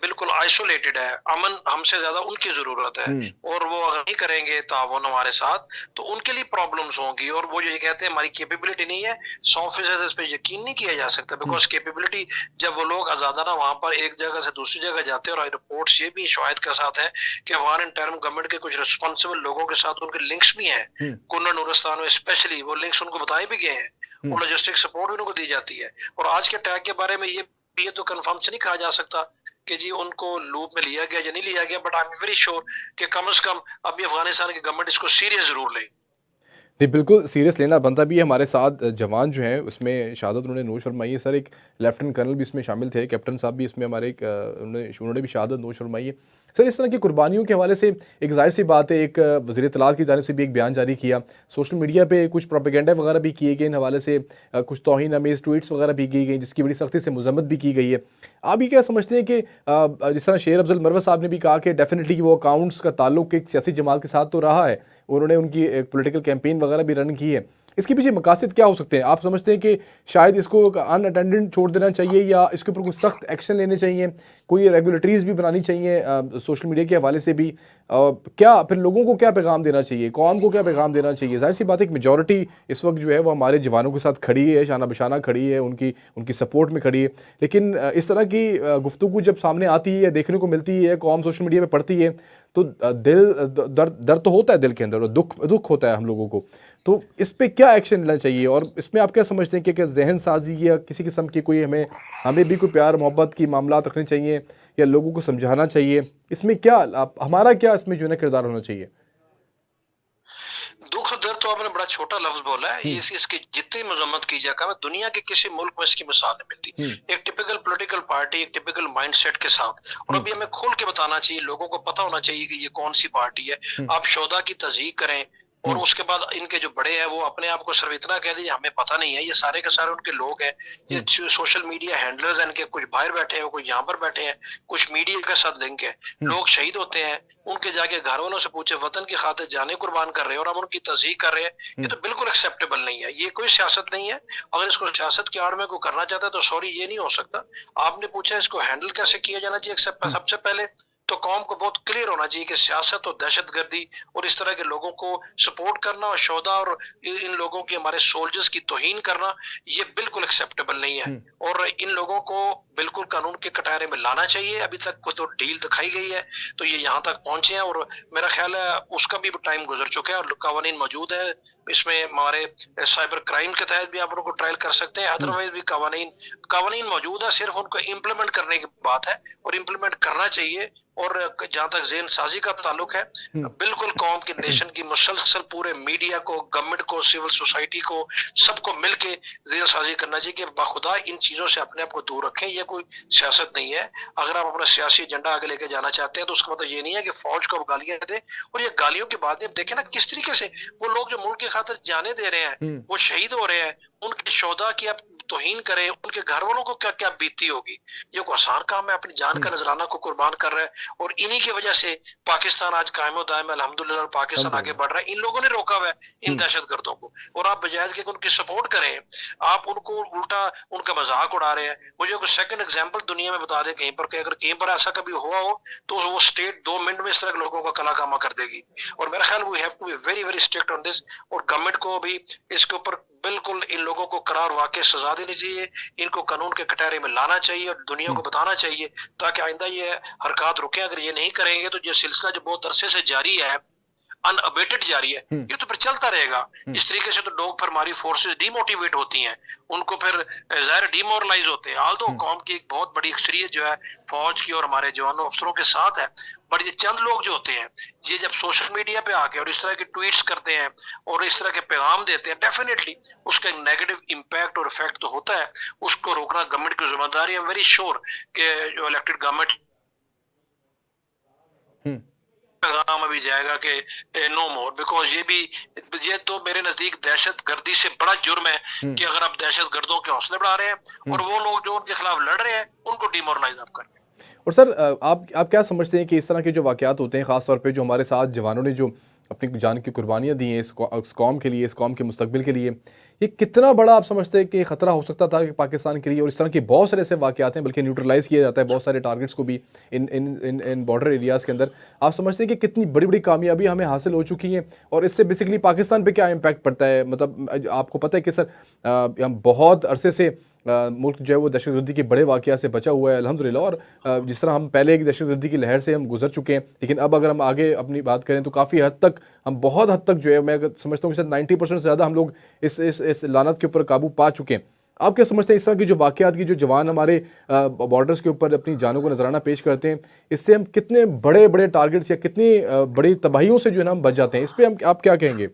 बिल्कुल आइसोलेटेड है, अमन हमसे ज्यादा उनकी जरूरत है, और वो अगर नहीं करेंगे ताउन हमारे साथ तो उनके लिए प्रॉब्लम्स होंगी। और वो जो ये कहते हैं हमारी कैपेबिलिटी नहीं है, 100% इस पे यकीन नहीं किया जा सकता, बिकॉज कैपेबिलिटी जब वो लोग आजादाना वहां पर एक जगह से दूसरी जगह जाते हैं, और रिपोर्ट्स ये भी शाहिद के साथ है कि अफगान इंटरिम गवर्नमेंट के कुछ रिस्पॉन्सिबल लोगों के साथ उनके लिंक्स भी हैं, कुन्नर नूरस्तान में स्पेशली वो लिंक्स उनको बताए भी गए हैं, और लॉजिस्टिक सपोर्ट भी उनको दी जाती है। और आज के अटैक के बारे में ये तो कंफर्म से नहीं कहा जा सकता कि जी उनको लूप में लिया गया या नहीं लिया गया, but I am very sure कि कम से कम अभी अफगानिस्तान की गवर्नमेंट इसको सीरियस जरूर ले। नहीं, बिल्कुल सीरियस लेना बनता भी है। हमारे साथ जवान जो हैं उसमें शहादत उन्होंने नोश फरमाई है सर, एक लेफ्टिनेंट कर्नल भी इसमें शामिल थे, कैप्टन साहब भी इसमें हमारे एक उन्होंने भी शहादत नोश फरमाई है। सर इस तरह की कुर्बानियों के हवाले से एक जाहिर सी बात है, एक वज़ीर इत्तलात की जानिब से भी एक बयान जारी किया, सोशल मीडिया पे कुछ प्रोपेगेंडा वगैरह भी किए गए इन हवाले से, कुछ तौहीन आमेज़ ट्वीट्स वगैरह भी की गई जिसकी बड़ी सख्ती से मजम्मत भी की गई है। आप ये क्या समझते हैं कि जिस तरह शेर अफजल मरवत साहब ने भी कहा कि डेफिनेटली वो अकाउंट्स का ताल्लुक एक सियासी जमात के साथ तो रहा है, उन्होंने उनकी एक पॉलिटिकल कैंपेन वगैरह भी रन की है, इसके पीछे मकासद क्या हो सकते हैं? आप समझते हैं कि शायद इसको अनअटेंडेंट छोड़ देना चाहिए या इसके ऊपर कुछ सख्त एक्शन लेने चाहिए, कोई रेगुलेटरीज भी बनानी चाहिए सोशल मीडिया के हवाले से भी? क्या फिर लोगों को क्या पैगाम देना चाहिए, कौम को क्या पैगाम देना चाहिए? जाहिर सी बात है एक मेजॉरिटी इस वक्त जो है वो हमारे जवानों के साथ खड़ी है, शाना बशाना खड़ी है, उनकी सपोर्ट में खड़ी है, लेकिन इस तरह की गुफ्तगू जब सामने आती है, देखने को मिलती है, कौम सोशल मीडिया पर पढ़ती है, तो दिल दर्द तो होता है दिल के अंदर, और दुख होता है हम लोगों को। तो इस पे क्या एक्शन लेना चाहिए, और इसमें आप क्या समझते हैं कि क्या जहन साजी या किसी किस्म की कोई हमें भी कोई प्यार मोहब्बत की मामला रखने चाहिए या लोगों को समझाना चाहिए? इसमें क्या हमारा क्या इसमें जो है किरदार होना चाहिए? दुख दर्द तो आपने बड़ा छोटा लफ्ज बोला है, इसकी जितनी मजम्मत की जाए मैं दुनिया के किसी मुल्क में इसकी मिसाल नहीं मिलती। एक टिपिकल पॉलिटिकल पार्टी एक टिपिकल माइंडसेट के साथ, और अभी हमें खोल के बताना चाहिए, लोगों को पता होना चाहिए कि ये कौन सी पार्टी है। आप शोदा की तस्दीक करें, और उसके बाद इनके जो बड़े हैं वो अपने आप को सिर्फ इतना कह दीजिए हमें पता नहीं है, ये सारे के सारे उनके लोग हैं, ये सोशल मीडिया हैंडलर्स हैं, इनके कुछ बाहर बैठे हैं, कुछ यहाँ पर बैठे हैं, कुछ मीडिया के साथ लिंक है। लोग शहीद होते हैं, उनके जाके घर वालों से पूछे, वतन की खातिर जाने कुर्बान कर रहे हैं, और हम उनकी तस्दीक कर रहे हैं। ये तो बिल्कुल एक्सेप्टेबल नहीं है, ये कोई सियासत नहीं है। अगर इसको सियासत की आड़ में कोई करना चाहता है तो सॉरी, ये नहीं हो सकता। आपने पूछा इसको हैंडल कैसे किया जाना चाहिए, सबसे पहले तो कौम को बहुत क्लियर होना चाहिए कि सियासत और दहशतगर्दी और इस तरह के लोगों को सपोर्ट करना और शोधा और इन लोगों की, हमारे सोल्जर्स की तौहीन करना, ये बिल्कुल एक्सेप्टेबल नहीं है, और इन लोगों को बिल्कुल कानून के कटघरे में लाना चाहिए। अभी तक को तो डील दिखाई गई है, तो ये यहाँ तक पहुंचे हैं, और मेरा ख्याल है उसका भी टाइम गुजर चुका है, और कानून मौजूद है। इसमें हमारे साइबर क्राइम के तहत भी आप उनको ट्रायल कर सकते हैं, अदरवाइज भी कानून मौजूद है, सिर्फ उनको इम्प्लीमेंट करने की बात है, और इम्प्लीमेंट करना चाहिए। और जहां तक जेन साजी का ताल्लुक है, बिल्कुल कौम की, नेशन की मुसलसल पूरे मीडिया को, गवर्नमेंट को, सिविल सोसाइटी को, सबको मिलके जेन साजी करना चाहिए कि बाखुदा इन चीजों से अपने आप को दूर रखें। ये कोई सियासत नहीं है। अगर आप अपना सियासी एजेंडा आगे लेके जाना चाहते हैं तो उसका मतलब ये नहीं है कि फौज को गालियां दें, और ये गालियों के बाद देखें ना किस तरीके से वो लोग जो मुल्क की खातिर जाने दे रहे हैं, वो शहीद हो रहे हैं, उनके शोधा की आप तौहीन करें, उनके घर वालों को क्या क्या बीतती होगी। ये कोई आसान काम है, अपनी जान का नजराना को कुर्बान कर रहा है, और इन्हीं की वजह से पाकिस्तान आज कायम दायम अल्हम्दुलिल्लाह, पाकिस्तान आगे बढ़ रहा है। इन लोगों ने रोका हुआ है इन दहशतगर्दों को, और आप बजाय के उनकी सपोर्ट करें, आप उनको उल्टा उनका मजाक उड़ा रहे हैं। मुझे कोई सेकंड एग्जांपल दुनिया में बता दे कहीं पर, कि अगर कहीं पर ऐसा कभी हुआ हो तो वो स्टेट 2 मिनट में इस तरह के लोगों का कलाकामा कर देगी। और मेरा ख्याल we have to be very very strict on this, और गवर्नमेंट को भी इसके ऊपर बिल्कुल इन लोगों को करार वाकई सजा देनी चाहिए, इनको कानून के कटहरे में लाना चाहिए, और दुनिया को बताना चाहिए, ताकि आइंदा ये हरकत रुके। अगर ये नहीं करेंगे तो ये सिलसिला जो बहुत अरसे से जारी है, अनअबेटेड जारी है, ये तो फिर चलता रहेगा। इस तरीके से तो लोग फिर, हमारी फोर्सेस डीमोटिवेट होती हैं, उनको फिर ज़ाहिर डीमोरलाइज होते हैं। आल्दो कौम की एक बहुत बड़ी अक्सरियत जो है फौज की और हमारे जवानों अफसरों के साथ है, बट ये चंद लोग जो होते हैं, ये जब सोशल मीडिया पे आके और इस तरह के ट्वीट्स करते हैं और इस तरह के पैगाम देते हैं, डेफिनेटली उसका नेगेटिव इम्पैक्ट और इफेक्ट तो होता है। उसको रोकना गवर्नमेंट की जिम्मेदारी है। वेरी श्योर कि जो इलेक्टेड गवर्नमेंट पैगाम अभी जाएगा कि नो मोर, बिकॉज ये तो मेरे नजदीक दहशत गर्दी से बड़ा जुर्म है कि अगर आप दहशत गर्दों के हौसले बढ़ा रहे हैं और वो लोग जो उनके खिलाफ लड़ रहे हैं उनको डिमोरलाइज आप कर रहे हैं। और सर आप क्या समझते हैं कि इस तरह के जो वाकयात होते हैं, ख़ास तौर पे जो हमारे साथ जवानों ने जो अपनी जान की कुर्बानियाँ दी हैं इस कौम के लिए, इस कौम के मुस्तकबिल के लिए, ये कितना बड़ा आप समझते हैं कि ख़तरा हो सकता था कि पाकिस्तान के लिए? और इस तरह के बहुत सारे ऐसे वाक़यात हैं, बल्कि न्यूट्रलाइज़ किया जाता है बहुत सारे टारगेट्स को भी इन बॉर्डर एरियाज़ के अंदर। आप समझते हैं कि कितनी बड़ी-बड़ी कामयाबी हमें हासिल हो चुकी हैं और इससे बेसिकली पाकिस्तान पे क्या इम्पैक्ट पड़ता है? मतलब आपको पता है कि सर हम बहुत अरसे से मुल्क जो है वो दहशतगर्दी के बड़े वाक़यात से बचा हुआ है अल्हम्दुलिल्लाह। और जिस तरह हम पहले एक दहशतगर्दी की लहर से हम गुजर चुके हैं, लेकिन अब अगर हम आगे अपनी बात करें तो काफ़ी हद तक, हम बहुत हद तक जो है, मैं अगर समझता हूँ कि शायद 90% से ज़्यादा हम लोग इस लानत के ऊपर काबू पा चुके हैं। आप क्या समझते हैं इस तरह की जो वाक़यात की, जो जवान हमारे बॉर्डर्स के ऊपर अपनी जानों को नजराना पेश करते हैं, इससे हम कितने बड़े-बड़े टारगेट्स या कितनी बड़ी तबाहियों से जो है ना हम बच जाते हैं? इस पे हम आप क्या कहेंगे?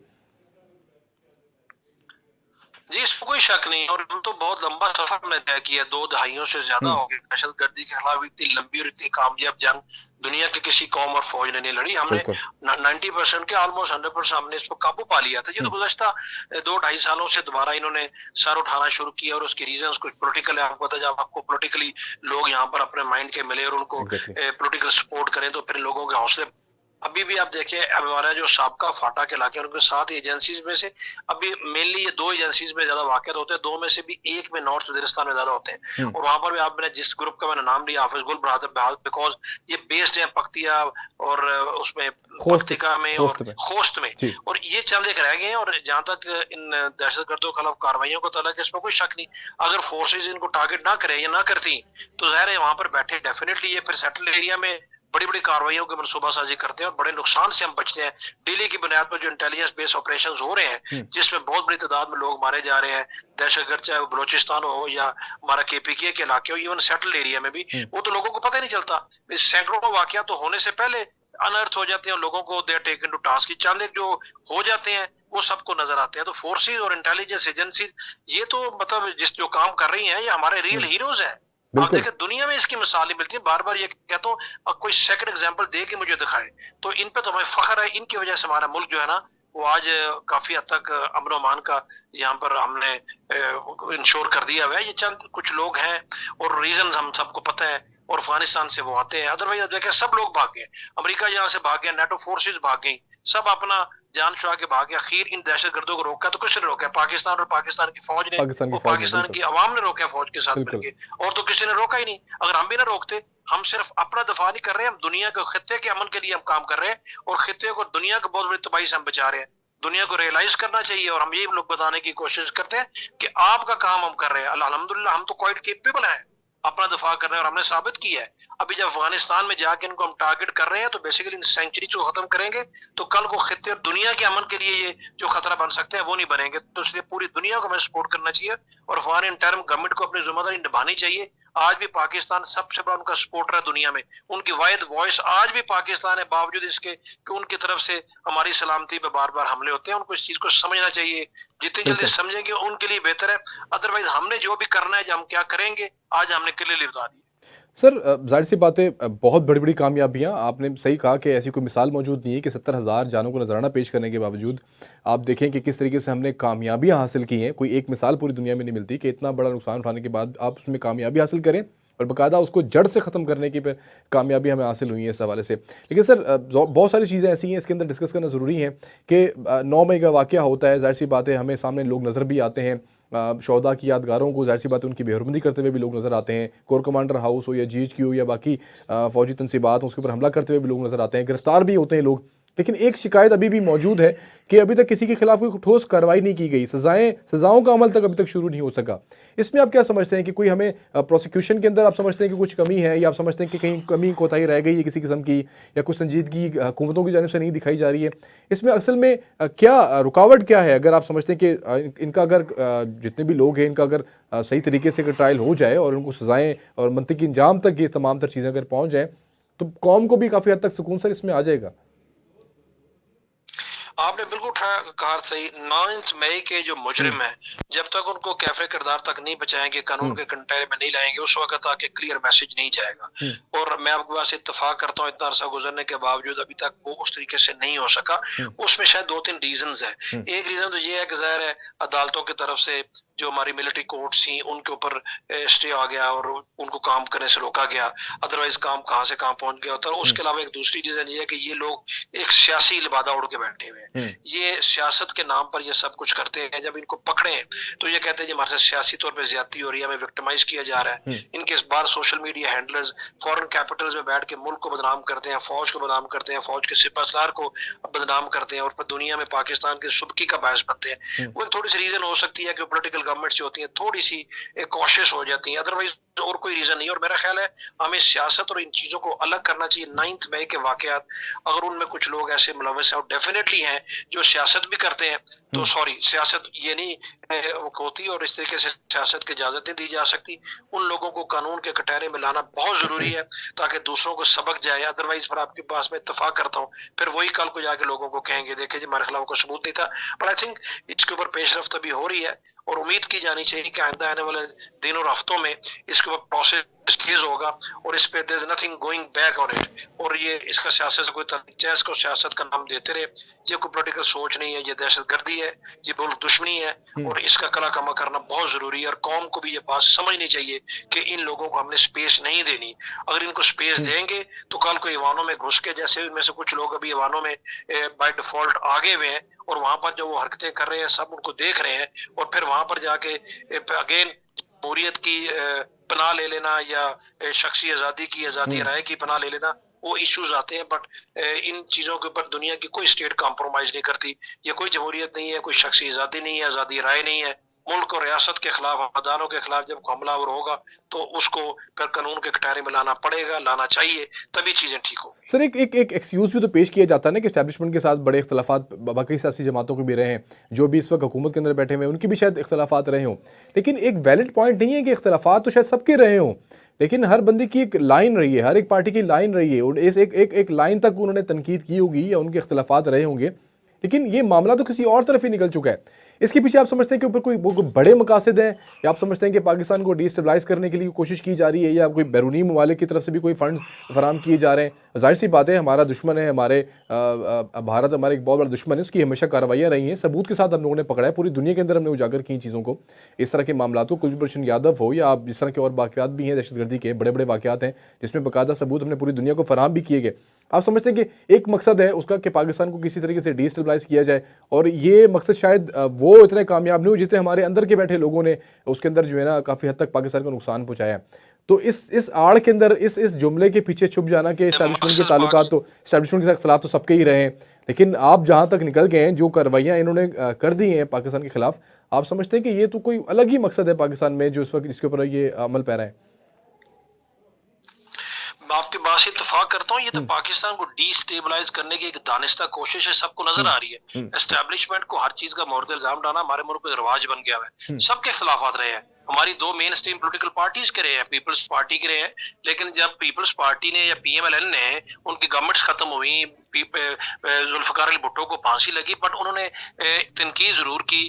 जी, इसमें कोई शक नहीं। और हम तो बहुत लंबा सफर हमने तय किया, 2 दहाइयों से ज्यादा हुँ, हो गए। दहशतगर्दी के खिलाफ इतनी लंबी और इतनी कामयाब जंग दुनिया के किसी कौम और फौज ने नहीं लड़ी। हमने बिल्कुल। 90% के ऑलमोस्ट 100% हमने इस पर काबू पा लिया था। ये तो हुँ, गुज़श्ता 2 ढाई सालों से दोबारा इन्होंने सर उठाना शुरू किया, और उसके रीजंस कुछ पॉलिटिकल है। आपको पता है, जब आपको पॉलिटिकली लोग यहाँ पर अपने माइंड के मिले और उनको एग्ज़ैक्टली। पॉलिटिकल सपोर्ट करें, तो फिर लोगों के हौसले। अभी भी आप देखिए, अब हमारा जो साबका फाटा के इलाके, उनके 7 एजेंसीज में से अभी मेनली ये 2 एजेंसीज में ज्यादा वाकयात होते हैं। 2 में से भी एक में नॉर्थ वजीरिस्तान में ज्यादा होते हैं। हुँ, और वहां पर भी आपने जिस ग्रुप का मैंने नाम लिया, हाफिज गुल बहादुर, बिकॉज ये बेस्ड है पख्तिया और उसमें खोस्त पख्तिका में और खोस्त में। खोस्त में। जी, और ये चंद एक रह गए हैं। और जहां तक इन दहशतगर्दों के खिलाफ कार्रवाइयों को तलक, इसमें कोई शक नहीं, अगर फोर्सेज इनको टारगेट ना करे या ना करती, तो जाहिर है वहां पर बैठे डेफिनेटली ये फिर सेटल एरिया में बड़ी बड़ी कार्रवाइयों की मनसूबासाजी करते हैं और बड़े नुकसान से हम बचते हैं। डेली की बुनियाद पर जो इंटेलिजेंस बेस्ड ऑपरेशंस हो रहे हैं, हुँ, जिसमें बहुत बड़ी तादाद में लोग मारे जा रहे हैं, दहशतगर्द, चाहे वो बलोचिस्तान हो या हमारा केपीके के इलाके हो, इवन सेटल एरिया में भी, हुँ, वो तो लोगों को पता ही नहीं चलता। सैकड़ों वाकया तो होने से पहले अनर्थ हो जाते हैं और लोगों को दे टेकन टू टास्क। चंद एक जो हो जाते हैं वो सबको नजर आते हैं। तो फोर्सेज और इंटेलिजेंस एजेंसीज ये तो मतलब जिस जो काम कर रही हैं, ये हमारे रियल हुँ, हीरोज हैं। आप बिल्कुल। देखें, दुनिया में इसकी मिसाल नहीं मिलती। बार बार ये कहता हूँ, कोई सेकंड एग्जांपल दे के मुझे दिखाए, तो इन पे तो हमें फख्र है। इनकी वजह से हमारा मुल्क जो है ना, वो आज काफी हद तक अमन अमान का यहाँ पर हमने इंश्योर कर दिया हुआ है। ये चंद कुछ लोग हैं और रीजन हम सबको पता है। और अफगानिस्तान से वो आते हैं, अदरवाइज देखें सब लोग भाग गए। अमेरिका यहाँ से भाग गया, नेटो फोर्सेज भाग गई, सब अपना जान छुड़ा के भाग गया। आखिर इन दहशतगर्दों को रोका तो किसने रोका? पाकिस्तान और पाकिस्तान की फौज ने, पाकिस्तान की और फ़ौज ने, पाकिस्तान बिल्कुल, की अवाम ने रोका फौज के साथ बिल्कुल। मिलके। और तो किसी ने रोका ही नहीं। अगर हम भी ना रोकते, हम सिर्फ अपना दफा नहीं कर रहे, हम दुनिया के खित्ते के अमन के लिए हम काम कर रहे हैं, और खित्ते को दुनिया को बहुत बड़ी तबाही से हम बचा रहे हैं। दुनिया को रियलाइज करना चाहिए, और हम ये लोग बताने की कोशिश करते हैं कि आपका काम हम कर रहे हैं। अल्हम्दुलिल्लाह, हम तो क्वाइट केपेबल हैं अपना दफा करने, और हमने साबित किया है। अभी जब अफगानिस्तान में जाके इनको हम टारगेट कर रहे हैं, तो बेसिकली इन सेंचुरीज को खत्म करेंगे, तो कल को खित्ते और दुनिया के अमन के लिए ये जो खतरा बन सकते हैं वो नहीं बनेंगे। तो इसलिए पूरी दुनिया को हमें सपोर्ट करना चाहिए, और अफगान इंटर्म गवर्नमेंट को अपनी जिम्मेदारी निभानी चाहिए। आज भी पाकिस्तान सबसे बड़ा उनका सपोर्टर है दुनिया में। उनकी वाहिद वॉइस आज भी पाकिस्तान है, बावजूद इसके कि उनकी तरफ से हमारी सलामती पे बार बार हमले होते हैं। उनको इस चीज को समझना चाहिए। जितनी जल्दी बिल्कुल। समझेंगे उनके लिए बेहतर है। अदरवाइज हमने जो भी करना है, जो हम क्या करेंगे, आज हमने क्लियरली बता दिया। सर ज़ाहिर-सी बात है, बहुत बड़ी-बड़ी कामयाबियाँ, आपने सही कहा कि ऐसी कोई मिसाल मौजूद नहीं है कि 70,000 जानों को नज़राना पेश करने के बावजूद आप देखें कि किस तरीके से हमने कामयाबियाँ हासिल की हैं। कोई एक मिसाल पूरी दुनिया में नहीं मिलती कि इतना बड़ा नुकसान उठाने के बाद आप उसमें कामयाबी हासिल करें और बाकायदा उसको जड़ से ख़त्म करने की फिर कामयाबी हमें हासिल हुई है इस हवाले से। लेकिन सर बहुत सारी चीज़ें ऐसी हैं, इसके अंदर डिस्कस करना ज़रूरी है कि 9 मई का वाक़या होता है, ज़ाहिर-सी बात है हमें सामने लोग नज़र भी आते हैं। शोहदा की यादगारों को ज़ाहिर-सी बात है उनकी बेहरमती करते हुए भी लोग नज़र आते हैं। कोर कमांडर हाउस हो या जीएचक्यू हो या बाकी फ़ौजी तनसीबात हो, उसके ऊपर हमला करते हुए भी लोग नज़र आते हैं। गिरफ्तार भी होते हैं लोग। लेकिन एक शिकायत अभी भी मौजूद है कि अभी तक किसी के खिलाफ कोई ठोस कार्रवाई नहीं की गई। सज़ाओं का अमल तक अभी तक शुरू नहीं हो सका। इसमें आप क्या समझते हैं कि कोई हमें प्रोसिक्यूशन के अंदर आप समझते हैं कि कुछ कमी है, या आप समझते हैं कि कहीं कमी कोताही रह गई है किसी किस्म की, या कुछ संजीदगी हुकूमतों की जानिब से नहीं दिखाई जा रही है? इसमें असल में क्या रुकावट क्या है? अगर आप समझते हैं कि इनका अगर जितने भी लोग हैं इनका अगर सही तरीके से अगर ट्रायल हो जाए और उनको सज़ाएँ और मनतकी इंजाम तक ये तमाम तर चीज़ें अगर पहुँच जाएँ, तो कौम को भी काफ़ी हद तक सुकून सर इसमें आ जाएगा। आपने बिल्कुल कहा सही। 9 मई के जो हुँ, मुजरिम हैं, जब तक उनको कैफे किरदार तक नहीं बचाएंगे, कानून हुँ, के कंटेल में नहीं लाएंगे, उस वक्त आके क्लियर मैसेज नहीं जाएगा। हुँ, और मैं आपके पास इत्तेफाक करता हूँ, इतना अरसा गुजरने के बावजूद अभी तक वो उस तरीके से नहीं हो सका। हुँ, उसमें शायद 2-3 रीजंस है। हुँ, एक रीजन तो ये है कि जाहिर है अदालतों की तरफ से जो हमारी मिलिट्री कोर्ट्स थी उनके ऊपर स्टे आ गया और उनको काम करने से रोका गया, अदरवाइज काम कहाँ से कहाँ पहुंच गया होता है। उसके अलावा एक दूसरी चीज ये है कि ये लोग एक सियासी लिबादा उड़ के बैठे हुए हैं, ये सियासत के नाम पर ये सब कुछ करते हैं। जब इनको पकड़े तो ये कहते हैं हमारे साथ सियासी तौर पर ज्यादती हो रही है, हमें विक्टिमाइज किया जा रहा है। इनके इस बार social media handlers foreign capitals में बैठ के मुल्क को बदनाम करते हैं, फौज को बदनाम करते हैं, फौज के सिपहसालार को बदनाम करते हैं और फिर दुनिया में पाकिस्तान की सुबकी का बायस बनते हैं। वो थोड़ी सी रीजन हो सकती है कि पॉलिटिकल गवर्नमेंट्स जो होती हैं थोड़ी सी कॉशियस हो जाती हैं, अदरवाइज और कोई रीजन नहीं। और मेरा ख्याल है हमें सियासत और इन चीजों को अलग करना चाहिए। 9 मई के वाकयात, अगर उनमें कुछ लोग ऐसे मुलविस हैं और डेफिनेटली हैं जो सियासत भी करते हैं, तो सॉरी सियासत ये नहीं होती और इस तरीके से सियासत की इजाजत नहीं दी जा सकती। उन लोगों को कानून के कटहरे में लाना बहुत जरूरी है ताकि दूसरों को सबक जाए। अदरवाइज फिर आपके पास में इत्तेफाक करता हूँ, फिर वही कल को जाके लोगों को कहेंगे देखे जी हमारे खिलाफ कोई सबूत नहीं था। बट आई थिंक इसके ऊपर पेशरफ्त अभी हो रही है और उम्मीद की जानी चाहिए कि आइंदा आने वाले दिनों और हफ्तों में इसके ऊपर प्रोसेस तेज होगा और इस पे there is nothing going back on it. और ये इसका सियासत से कोई तरीका है, इसको सियासत का नाम देते रहे। ये कोई पॉलिटिकल सोच नहीं है, ये दहशतगर्दी है, ये मुल्क दुश्मनी है और इसका कला कमा करना बहुत जरूरी है। और कौम को भी ये बात समझनी चाहिए कि इन लोगों को हमने स्पेस नहीं देनी। अगर इनको स्पेस देंगे तो कल को ईवानों में घुस के, जैसे इनमें से कुछ लोग अभी ईवानों में बाय डिफॉल्ट आगे हुए हैं और वहां पर जो वो हरकतें कर रहे हैं सब उनको देख रहे हैं और फिर वहां पर जाके अगेन जमहूरियत की पनाह ले लेना या शख्सी आज़ादी की, आज़ादी राय की पनाह ले लेना, वो इश्यूज आते हैं। बट इन चीजों के ऊपर दुनिया की कोई स्टेट कॉम्प्रोमाइज नहीं करती। ये कोई जमहूरियत नहीं है, कोई शख्सी आज़ादी नहीं है, आज़ादी राय नहीं है। मुल्क और रियासत के खिलाफ, अदालों के खिलाफ जब हमलावर होगा तो उसको फिर कानून के कटारे में लाना पड़ेगा, लाना चाहिए, तभी चीजें ठीक हो। सर एक एक एक एक्सक्यूज भी तो पेश किया जाता है ना कि एस्टैब्लिशमेंट के साथ बड़े इख्तलाफात बाकी सियासी जमातों के भी रहे हैं, जो भी इस वक्त हुकूमत के अंदर बैठे हुए हैं उनकी भी शायद इख्तलाफात रहे हों, लेकिन एक वैलिड पॉइंट नहीं है कि इख्तलाफात तो शायद सबके रहे हों, लेकिन हर बंदे की एक लाइन रही है, हर एक पार्टी की लाइन रही है और इस एक लाइन तक उन्होंने तनकीद की होगी या उनके इख्तलाफात रहे होंगे, लेकिन ये मामला तो किसी और तरफ ही निकल चुका है। इसके पीछे आप समझते हैं कि ऊपर कोई बड़े मकासद हैं या आप समझते हैं कि पाकिस्तान को डिस्टेबलाइज करने के लिए कोशिश की जा रही है या कोई बैरूनी ममालिक की तरफ से भी कोई फंड फराहम किए जा रहे हैं? जाहिर सी बात है हमारा दुश्मन है, हमारे भारत हमारे एक बहुत बड़ा दुश्मन है, उसकी हमेशा कार्रवाइयाँ रही हैं, सबूत के साथ हम लोगों ने पकड़ा है, पूरी दुनिया के अंदर हमने उजागर की चीज़ों को। इस तरह के मामला को कुलभूषण यादव हो या आप जिस तरह के और वाक़यात भी हैं दहशतगर्दी के बड़े बड़े वाक़यात हैं जिसमें बाकायदा सबूत हमने पूरी दुनिया को फराहम भी किए गए। आप समझते हैं कि एक मकसद है उसका कि पाकिस्तान को किसी तरीके से डिस्टेबलाइज किया जाए और ये मकसद शायद वो इतने कामयाब नहीं हो जितने हमारे अंदर के बैठे लोगों ने उसके अंदर जो है ना काफ़ी हद तक पाकिस्तान को नुकसान पहुंचाया। तो इस आड़ के अंदर इस जुमले के पीछे छुप जाना कि एस्टैब्लिशमेंट के ताल्लुकात तो एस्टैब्लिशमेंट के साथ खिलाफ तो सबके ही रहे हैं, लेकिन आप जहाँ तक निकल गए हैं जो कार्रवाइयाँ इन्होंने कर दी हैं पाकिस्तान के खिलाफ, आप समझते हैं कि ये तो कोई अलग ही मकसद है पाकिस्तान में जो इस वक्त इसके ऊपर ये अमल पैरा है? मैं आपकी बात से इत्तेफाक करता हूँ। ये तो पाकिस्तान को डिस्टेबलाइज करने की एक दानिस्ता कोशिश है, सबको नजर आ रही है। एस्टैब्लिशमेंट को हर चीज का मोर्द इल्जाम डालना हमारे मुल्क में रिवाज बन गया है। सबके खिलाफात रहे हैं, हमारी 2 मेन स्ट्रीम पॉलिटिकल पार्टीज के रहे हैं, पीपल्स पार्टी के रहे हैं, लेकिन जब पीपल्स पार्टी ने या पीएमएलएन ने उनकी गवर्नमेंट खत्म हुई, जुल्फिकार अली भुट्टो को फांसी लगी, बट उन्होंने तनकीद जरूर की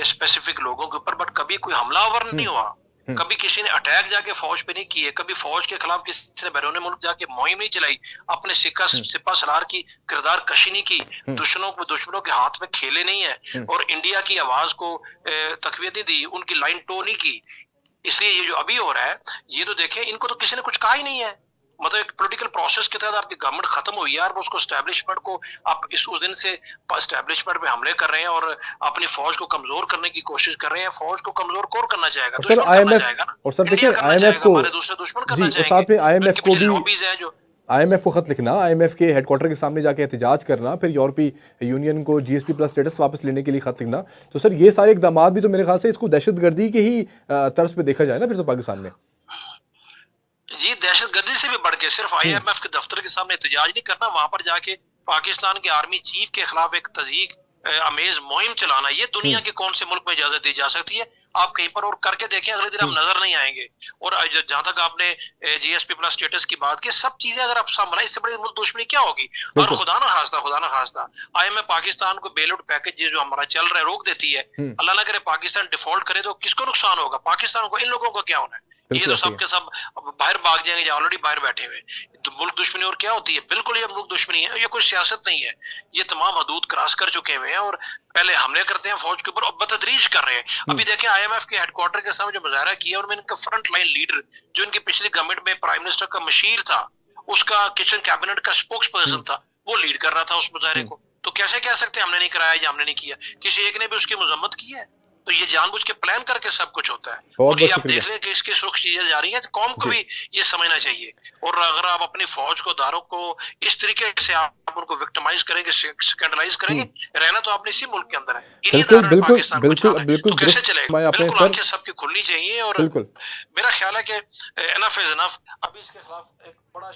स्पेसिफिक लोगों के ऊपर, बट कभी कोई हमलावर नहीं हुआ, कभी किसी ने अटैक जाके फौज पे नहीं किए, कभी फौज के खिलाफ किसी ने बैरून मुल्क जाके मुहिम नहीं चलाई, अपने सिपा सलार की किरदार कशी नहीं की, दुश्मनों के हाथ में खेले नहीं है और इंडिया की आवाज को तकवीत नहीं दी, उनकी लाइन टो नहीं की। इसलिए ये जो अभी हो रहा है ये तो देखें, इनको तो किसी ने कुछ कहा ही नहीं है। मतलब एक पॉलिटिकल प्रोसेस के तहत आपकी गवर्नमेंट खत्म हुई है और उसको एस्टैब्लिशमेंट को आप उस दिन से एस्टैब्लिशमेंट पे हमले कर रहे हैं और अपनी फौज को कमजोर करने की कोशिश कर रहे हैं। फौज को कमजोर कौन करना चाहेगा? सर आईएमएफ और सर देखिए आईएमएफ को दूसरे दुश्मन करना जी, साथ में आईएमएफ को भी लॉबीज हैं जो आईएमएफ को खत लिखना, आईएमएफ के हेडक्वार्टर के सामने जाके एहतजाज करना, फिर यूरोपीय यूनियन को जीएसपी प्लस स्टेटस वापस लेने के लिए खत लिखना, तो सर ये सारे इकदाम भी तो मेरे ख्याल से इसको दहशतगर्दी के ही तर्ज पे देखा जाए ना फिर तो पाकिस्तान में। ये दहशतगर्दी से भी बढ़ के सिर्फ आईएमएफ के दफ्तर के सामने एहतजाज नहीं करना, वहां पर जाके पाकिस्तान के आर्मी चीफ के खिलाफ एक तज़ीक अमेज मुहिम चलाना, ये दुनिया के कौन से मुल्क में इजाजत दी जा सकती है? आप कहीं पर और करके देखें, अगले दिन हम नजर नहीं आएंगे। और जहां तक आपने जीएसपी प्लस स्टेटस की बात की, सब चीजें अगर आप सामने, इससे बड़ी मुल्क दुश्मनी क्या होगी? और खुदा ना खास्ता आईएमएफ पाकिस्तान को बेल आउट पैकेज जो हमारा चल रहा है रोक देती है, अल्लाह ना करे पाकिस्तान डिफॉल्ट करे तो किसको नुकसान होगा? पाकिस्तान को, इन लोगों को क्या होना है? ये तो सबके सब बाहर भाग जाएंगे, ऑलरेडी बाहर बैठे हुए। तो मुल्क दुश्मनी और क्या होती है? बिल्कुल ये मुल्क दुश्मनी है, ये कोई सियासत नहीं है। ये तमाम हदूद क्रॉस कर चुके हुए हैं और पहले हमले करते हैं फौज के ऊपर और बतदरीज कर रहे हैं। अभी देखें आईएमएफ के हेडक्वार्टर के सामने जो मुजाहरा किया, उनमें इनका फ्रंट लाइन लीडर जो इनकी पिछली गवर्नमेंट में प्राइम मिनिस्टर का मशीर था, उसका किचन कैबिनेट का स्पोक्स पर्सन था, वो लीड कर रहा था उस मुजाहरे को। तो कैसे कह सकते हैं हमने नहीं कराया या हमने नहीं किया? किसी एक ने भी उसकी मजम्मत की है? तो ये जानबूझ के प्लान करके सब कुछ होता है। और ये आप देख लें कि इसके सुख चीजें जा रही हैं, तो कौम को भी ये समझना चाहिए। और अगर आप अपनी फौज को, दारों को इस तरीके से आप उनको विक्टिमाइज करेंगे, स्कैंडलाइज करेंगे, रहना तो आपने इसी मुल्क के अंदर है। बिल्कुल बिल्कुल बिल्कुल बिल्कुल तो कैसे चलेगा? बिल्कुल आंखें सबकी खुलनी चाहिए। और बिल्कुल मेरा ख्याल है कि एनफ इज एनफ। अभी इसके खिलाफ एक बड़ा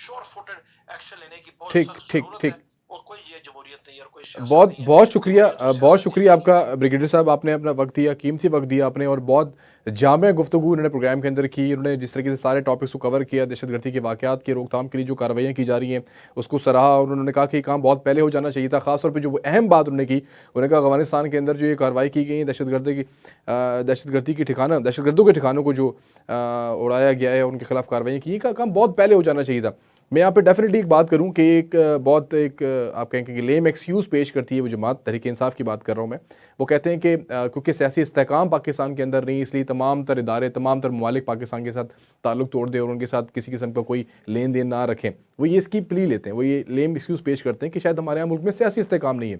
श्योर फुटेड एक्शन लेने की बहुत सख्त जरूरत है। और कोई ये जमहूरियत नहीं है और कोई बहुत बहुत शुक्रिया आपका ब्रिगेडियर साहब, आपने अपना वक्त दिया, कीमती वक्त दिया आपने, और बहुत जामे गुफ्तगू उन्होंने प्रोग्राम के अंदर की। उन्होंने जिस तरीके से सारे टॉपिक्स को कवर किया, दहशतगर्दी के वाक़यात की रोकथाम के लिए जो कार्रवाइयाँ की जा रही हैं उसको सराहा। और उन्होंने कहा कि काम बहुत पहले हो जाना चाहिए था। ख़ासतौर पर जो अहम बात उन्होंने की, उन्होंने कहा अफगानिस्तान के अंदर जो ये कार्रवाई की गई है दहशतगर्दी की ठिकाना, दहशतगर्दों के ठिकानों को जो उड़ाया गया है, उनके खिलाफ कार्रवाई की, का काम बहुत पहले हो जाना चाहिए था। मैं यहाँ पे डेफिनेटली एक बात करूँ कि आप कहेंगे कि लेम एक्सक्यूज़ पेश करती है वो जमात तहरीक इंसाफ की बात कर रहा हूँ मैं। वो कहते हैं कि क्योंकि सियासी इस्तेहकाम पाकिस्तान के अंदर नहीं, इसलिए तमाम तर इदारे, तमाम तर ममालिक पाकिस्तान के साथ ताल्लुक़ तोड़ दें और उनके साथ किसी किस्म का कोई लेन देन ना रखें। वो ये इसकी प्ली लेते हैं, वो ये लेम एक्सक्यूज़ पेश करते हैं कि शायद हमारे यहाँ मुल्क में सियासी इस्तेहकाम नहीं है।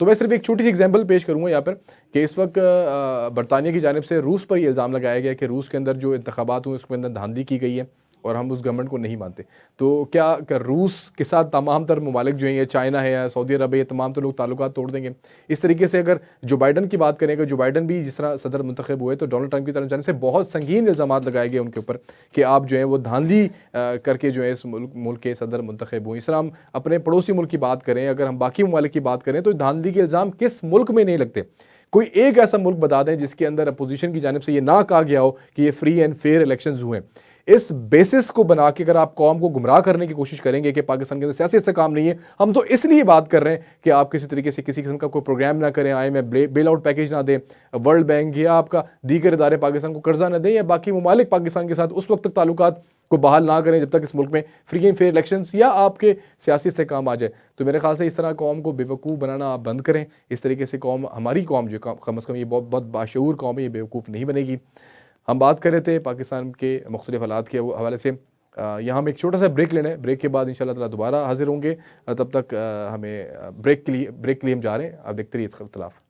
तो मैं सिर्फ एक छोटी सी एग्जांपल पेश करूँगा यहाँ पर कि इस वक्त बरतानिया की जानिब से रूस पर यह इल्ज़ाम लगाया गया कि रूस के अंदर जो इंतखाबात हुए उसके अंदर धांधली की गई है और हम उस गवर्नमेंट को नहीं मानते। तो क्या रूस के साथ तमाम तर ममालिक जो हैं, या चाइना है या सऊदी अरब है, ये तमाम तर लोग ताल्लुकात तोड़ देंगे? इस तरीके से अगर जो बाइडन की बात करें, अगर जो बाइडन भी जिस तरह सदर मुंतखब हुए तो डोनाल्ड ट्रंप की तरफ जाने से बहुत संगीन इल्ज़ाम लगाए गए उनके ऊपर कि आप जो है वो धांधली करके जो है इस मुल्क के सदर मुंतखब हुए। इस तरह हम अपने पड़ोसी मुल्क की बात करें, अगर हम बाकी ममालिक की बात करें, तो धांधली के इल्ज़ाम किस मुल्क में नहीं लगते? कोई एक ऐसा मुल्क बता दें जिसके अंदर अपोजिशन की जानिब से ये ना कहा गया हो कि ये फ्री एंड फेयर इलेक्शंस हुए। इस बेसिस को बना के अगर आप कौम को गुमराह करने की कोशिश करेंगे कि पाकिस्तान के अंदर सियासत से काम नहीं है, हम तो इसलिए बात कर रहे हैं कि आप किसी तरीके से किसी किस्म का कोई प्रोग्राम ना करें, IMF बेल आउट पैकेज ना दें, वर्ल्ड बैंक या आपका दीगर इदारे पाकिस्तान को कर्जा ना दें, या बाकी ममालिक पाकिस्तान के साथ उस वक्त तक ताल्लुकात को बहाल ना करें जब तक इस मुल्क में फ्री एंड फेयर इलेक्शंस या आपके सियासी से काम आ जाए। तो मेरे ख्याल से इस तरह कौम को बेवकूफ़ बनाना आप बंद करें। इस तरीके से कौम, हमारी कौम जो कम अज़ कम ये बहुत बाशऊर कौम है, ये बेवकूफ़ नहीं बनेगी। हम बात कर रहे थे पाकिस्तान के मुख्तलिफ हालात के हवाले से। यहाँ हम एक छोटा सा ब्रेक लेना है, ब्रेक के बाद इंशाअल्लाह ताला दोबारा हाजिर होंगे। तब तक हमें ब्रेक के लिए हम जा रहे हैं। आप देखते रहिए इख्तिलाफ।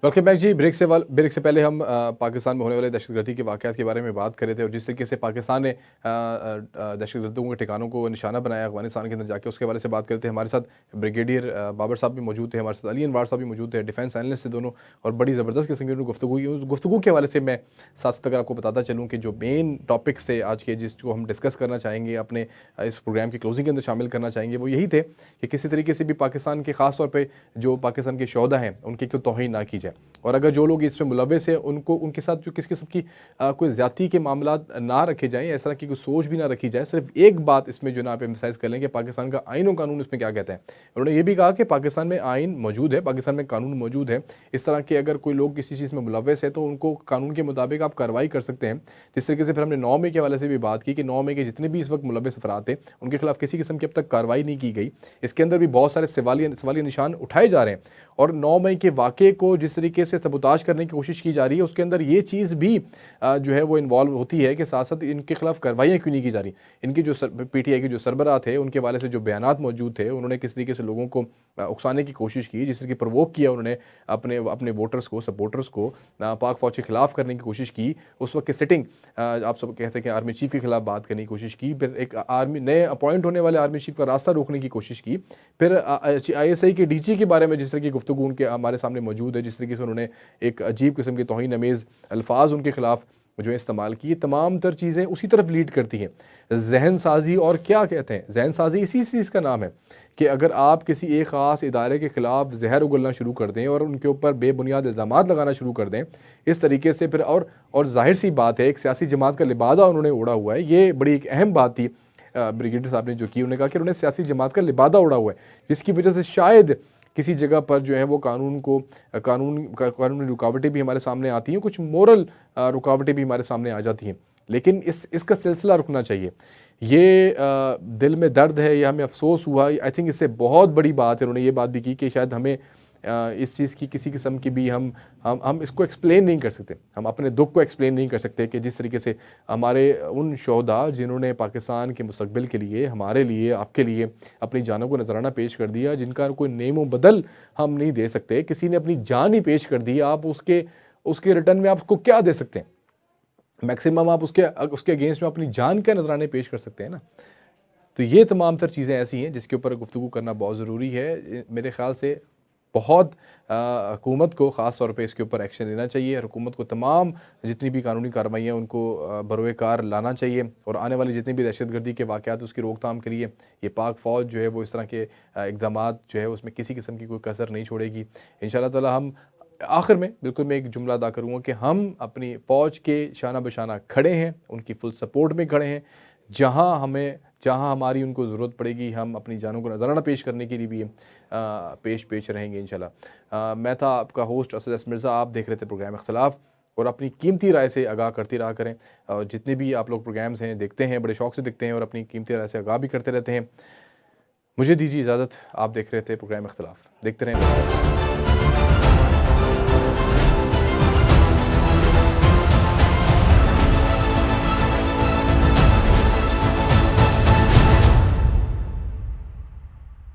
वेलकम बैक जी। ब्रेक से पहले हम पाकिस्तान में होने वाले दहशतगर्दी के वाक़यात के बारे में बात कर रहे थे और जिस तरीके से पाकिस्तान ने दहशतगर्दों के ठिकानों को निशाना बनाया अफगानिस्तान के अंदर जाके, उसके बारे से बात करते हैं। हमारे साथ ब्रिगेडियर बाबर साहब भी मौजूद थे, हमारे साथ अली अनवार साहब भी मौजूद थे, डिफेंस एनालिस्ट थे दोनों, और बड़ी ज़बरदस्त किस्म की गुफ्तगू के हवाले से मैं साथ साथ अगर आपको बताता चलूँ कि जो मेन टॉपिक्स थे आज के, जिसको हम डिस्कस करना चाहेंगे, अपने इस प्रोग्राम की क्लोजिंग के अंदर शामिल करना चाहेंगे, वो यही थे कि किसी तरीके से भी पाकिस्तान के ख़ास तौर पर जो पाकिस्तान के शोहदा हैं उनकी तो तौहीन ना की जाए, और अगर जो लोग इसमें मुलव्वस हैं उनके साथ जो किसी किस्म की कोई ज़्यादती के मामला ना रखे जाएँ, इस तरह की कोई सोच भी ना रखी जाए। सिर्फ एक बात इसमें जो ना आप एम्फसाइज़ कर लें कि पाकिस्तान का आइन और कानून इसमें क्या कहते हैं। उन्होंने ये भी कहा कि पाकिस्तान में आइन मौजूद है, पाकिस्तान में कानून मौजूद है। इस तरह के अगर कोई लोग किसी चीज़ में मुलव्वस है तो उनको कानून के मुताबिक आप कार्रवाई कर सकते हैं। जिस तरीके से फिर हमने 9 मई के हवाले से भी बात की कि 9 मई के जितने भी इस वक्त मुलव्वस अफराद थे उनके खिलाफ किसी किस्म की अब तक कार्रवाई नहीं की गई। इसके अंदर भी बहुत सारे सवालिया निशान उठाए जा रहे हैं, और 9 मई के वाक़े को जिस तरीके से सबूताज करने की कोशिश की जा रही है उसके अंदर ये चीज़ भी जो है वो इन्वॉल्व होती है कि साथ साथ इनके खिलाफ कार्रवाइयाँ क्यों नहीं की जा रही। इनकी जो PTI के जो सरबराह थे उनके हवाले से जो बयानात मौजूद थे, उन्होंने किस तरीके से लोगों को उकसाने की कोशिश की, जिस तरीके प्रवोक किया उन्होंने अपने वोटर्स को, सपोर्टर्स को पाक फौज के खिलाफ करने की कोशिश की। उस वक्त की सिटिंग आप सब कहते हैं कि आर्मी चीफ के खिलाफ बात करने की कोशिश की, फिर एक नए अपॉइंट होने वाले आर्मी चीफ का रास्ता रोकने की कोशिश की, फिर ISI के DG के बारे में जिस तरह की गुफ्तगू उनके हमारे सामने मौजूद है, जिस तरीके से उन्होंने एक अजीब किस्म के तौहीन अमेज़ अल्फाज उनके खिलाफ जो इस्तेमाल की, ये तमाम तर चीज़ें उसी तरफ लीड करती हैं। जहन साजी, और क्या कहते हैं, जहन साजी इसी चीज़ का नाम है कि अगर आप किसी एक ख़ास इदारे के ख़िलाफ़ जहर उगलना शुरू कर दें और उनके ऊपर बेबुनियाद इल्ज़ामात लगाना शुरू कर दें इस तरीके से, फिर और ज़ाहिर सी बात है, एक सियासी जमात का लिबादा उन्होंने ओढ़ा हुआ है। ये बड़ी एक अहम बात थी ब्रिगेडियर साहब ने जो की, उन्होंने कहा कि उन्होंने सियासी जमात का लिबादा ओढ़ा हुआ है, जिसकी वजह से शायद किसी जगह पर जो है वो कानूनी रुकावटें भी हमारे सामने आती हैं, कुछ मोरल रुकावटें भी हमारे सामने आ जाती हैं। लेकिन इसका सिलसिला रुकना चाहिए। ये दिल में दर्द है, या हमें अफसोस हुआ, आई थिंक इससे बहुत बड़ी बात है। उन्होंने ये बात भी की कि शायद हमें इस चीज़ की किसी किस्म की भी हम इसको एक्सप्लेन नहीं कर सकते, हम अपने दुख को एक्सप्लेन नहीं कर सकते कि जिस तरीके से हमारे उन शोहदा जिन्होंने पाकिस्तान के मुस्तकबिल के लिए, हमारे लिए, आपके लिए अपनी जानों को नजराना पेश कर दिया, जिनका कोई नेमो बदल हम नहीं दे सकते। किसी ने अपनी जान ही पेश कर दी, आप उसके रिटर्न में आप उसको क्या दे सकते हैं? मैक्सिमम आप उसके अगेंस्ट में अपनी जान का नजराने पेश कर सकते हैं ना। तो ये तमाम तर चीज़ें ऐसी हैं जिसके ऊपर गुफ्तगू करना बहुत ज़रूरी है। मेरे ख़्याल से बहुत हुकूमत को ख़ास तौर पे इसके ऊपर एक्शन लेना चाहिए। हुकूमत को तमाम जितनी भी कानूनी कार्रवाइयाँ उनको बरोए कार लाना चाहिए, और आने वाली जितनी भी दहशतगर्दी के वाक़यात उसकी रोकथाम के लिए ये पाक फ़ौज जो है वो इस तरह के इक़दामात जो है उसमें किसी किस्म की कोई कसर नहीं छोड़ेगी। इंशाअल्लाह ताला हम आखिर में बिल्कुल मैं एक जुमला अदा करूँगा कि हम अपनी फ़ौज के शाना बशाना खड़े हैं, उनकी फुल सपोर्ट में खड़े हैं। जहाँ हमारी उनको ज़रूरत पड़ेगी, हम अपनी जानों को नजराना पेश करने के लिए भी पेश रहेंगे इंशाल्लाह। मैं था आपका होस्ट असद एस मिर्ज़ा, आप देख रहे थे प्रोग्राम इख्तिलाफ़, और अपनी कीमती राय से आगाह करती रहा करें। जितने भी आप लोग प्रोग्राम्स हैं देखते हैं, बड़े शौक़ से देखते हैं और अपनी कीमती राय से आगाह भी करते रहते हैं। मुझे दीजिए इजाज़त, आप देख रहे थे प्रोग्राम इख्तिलाफ़, देखते रहें।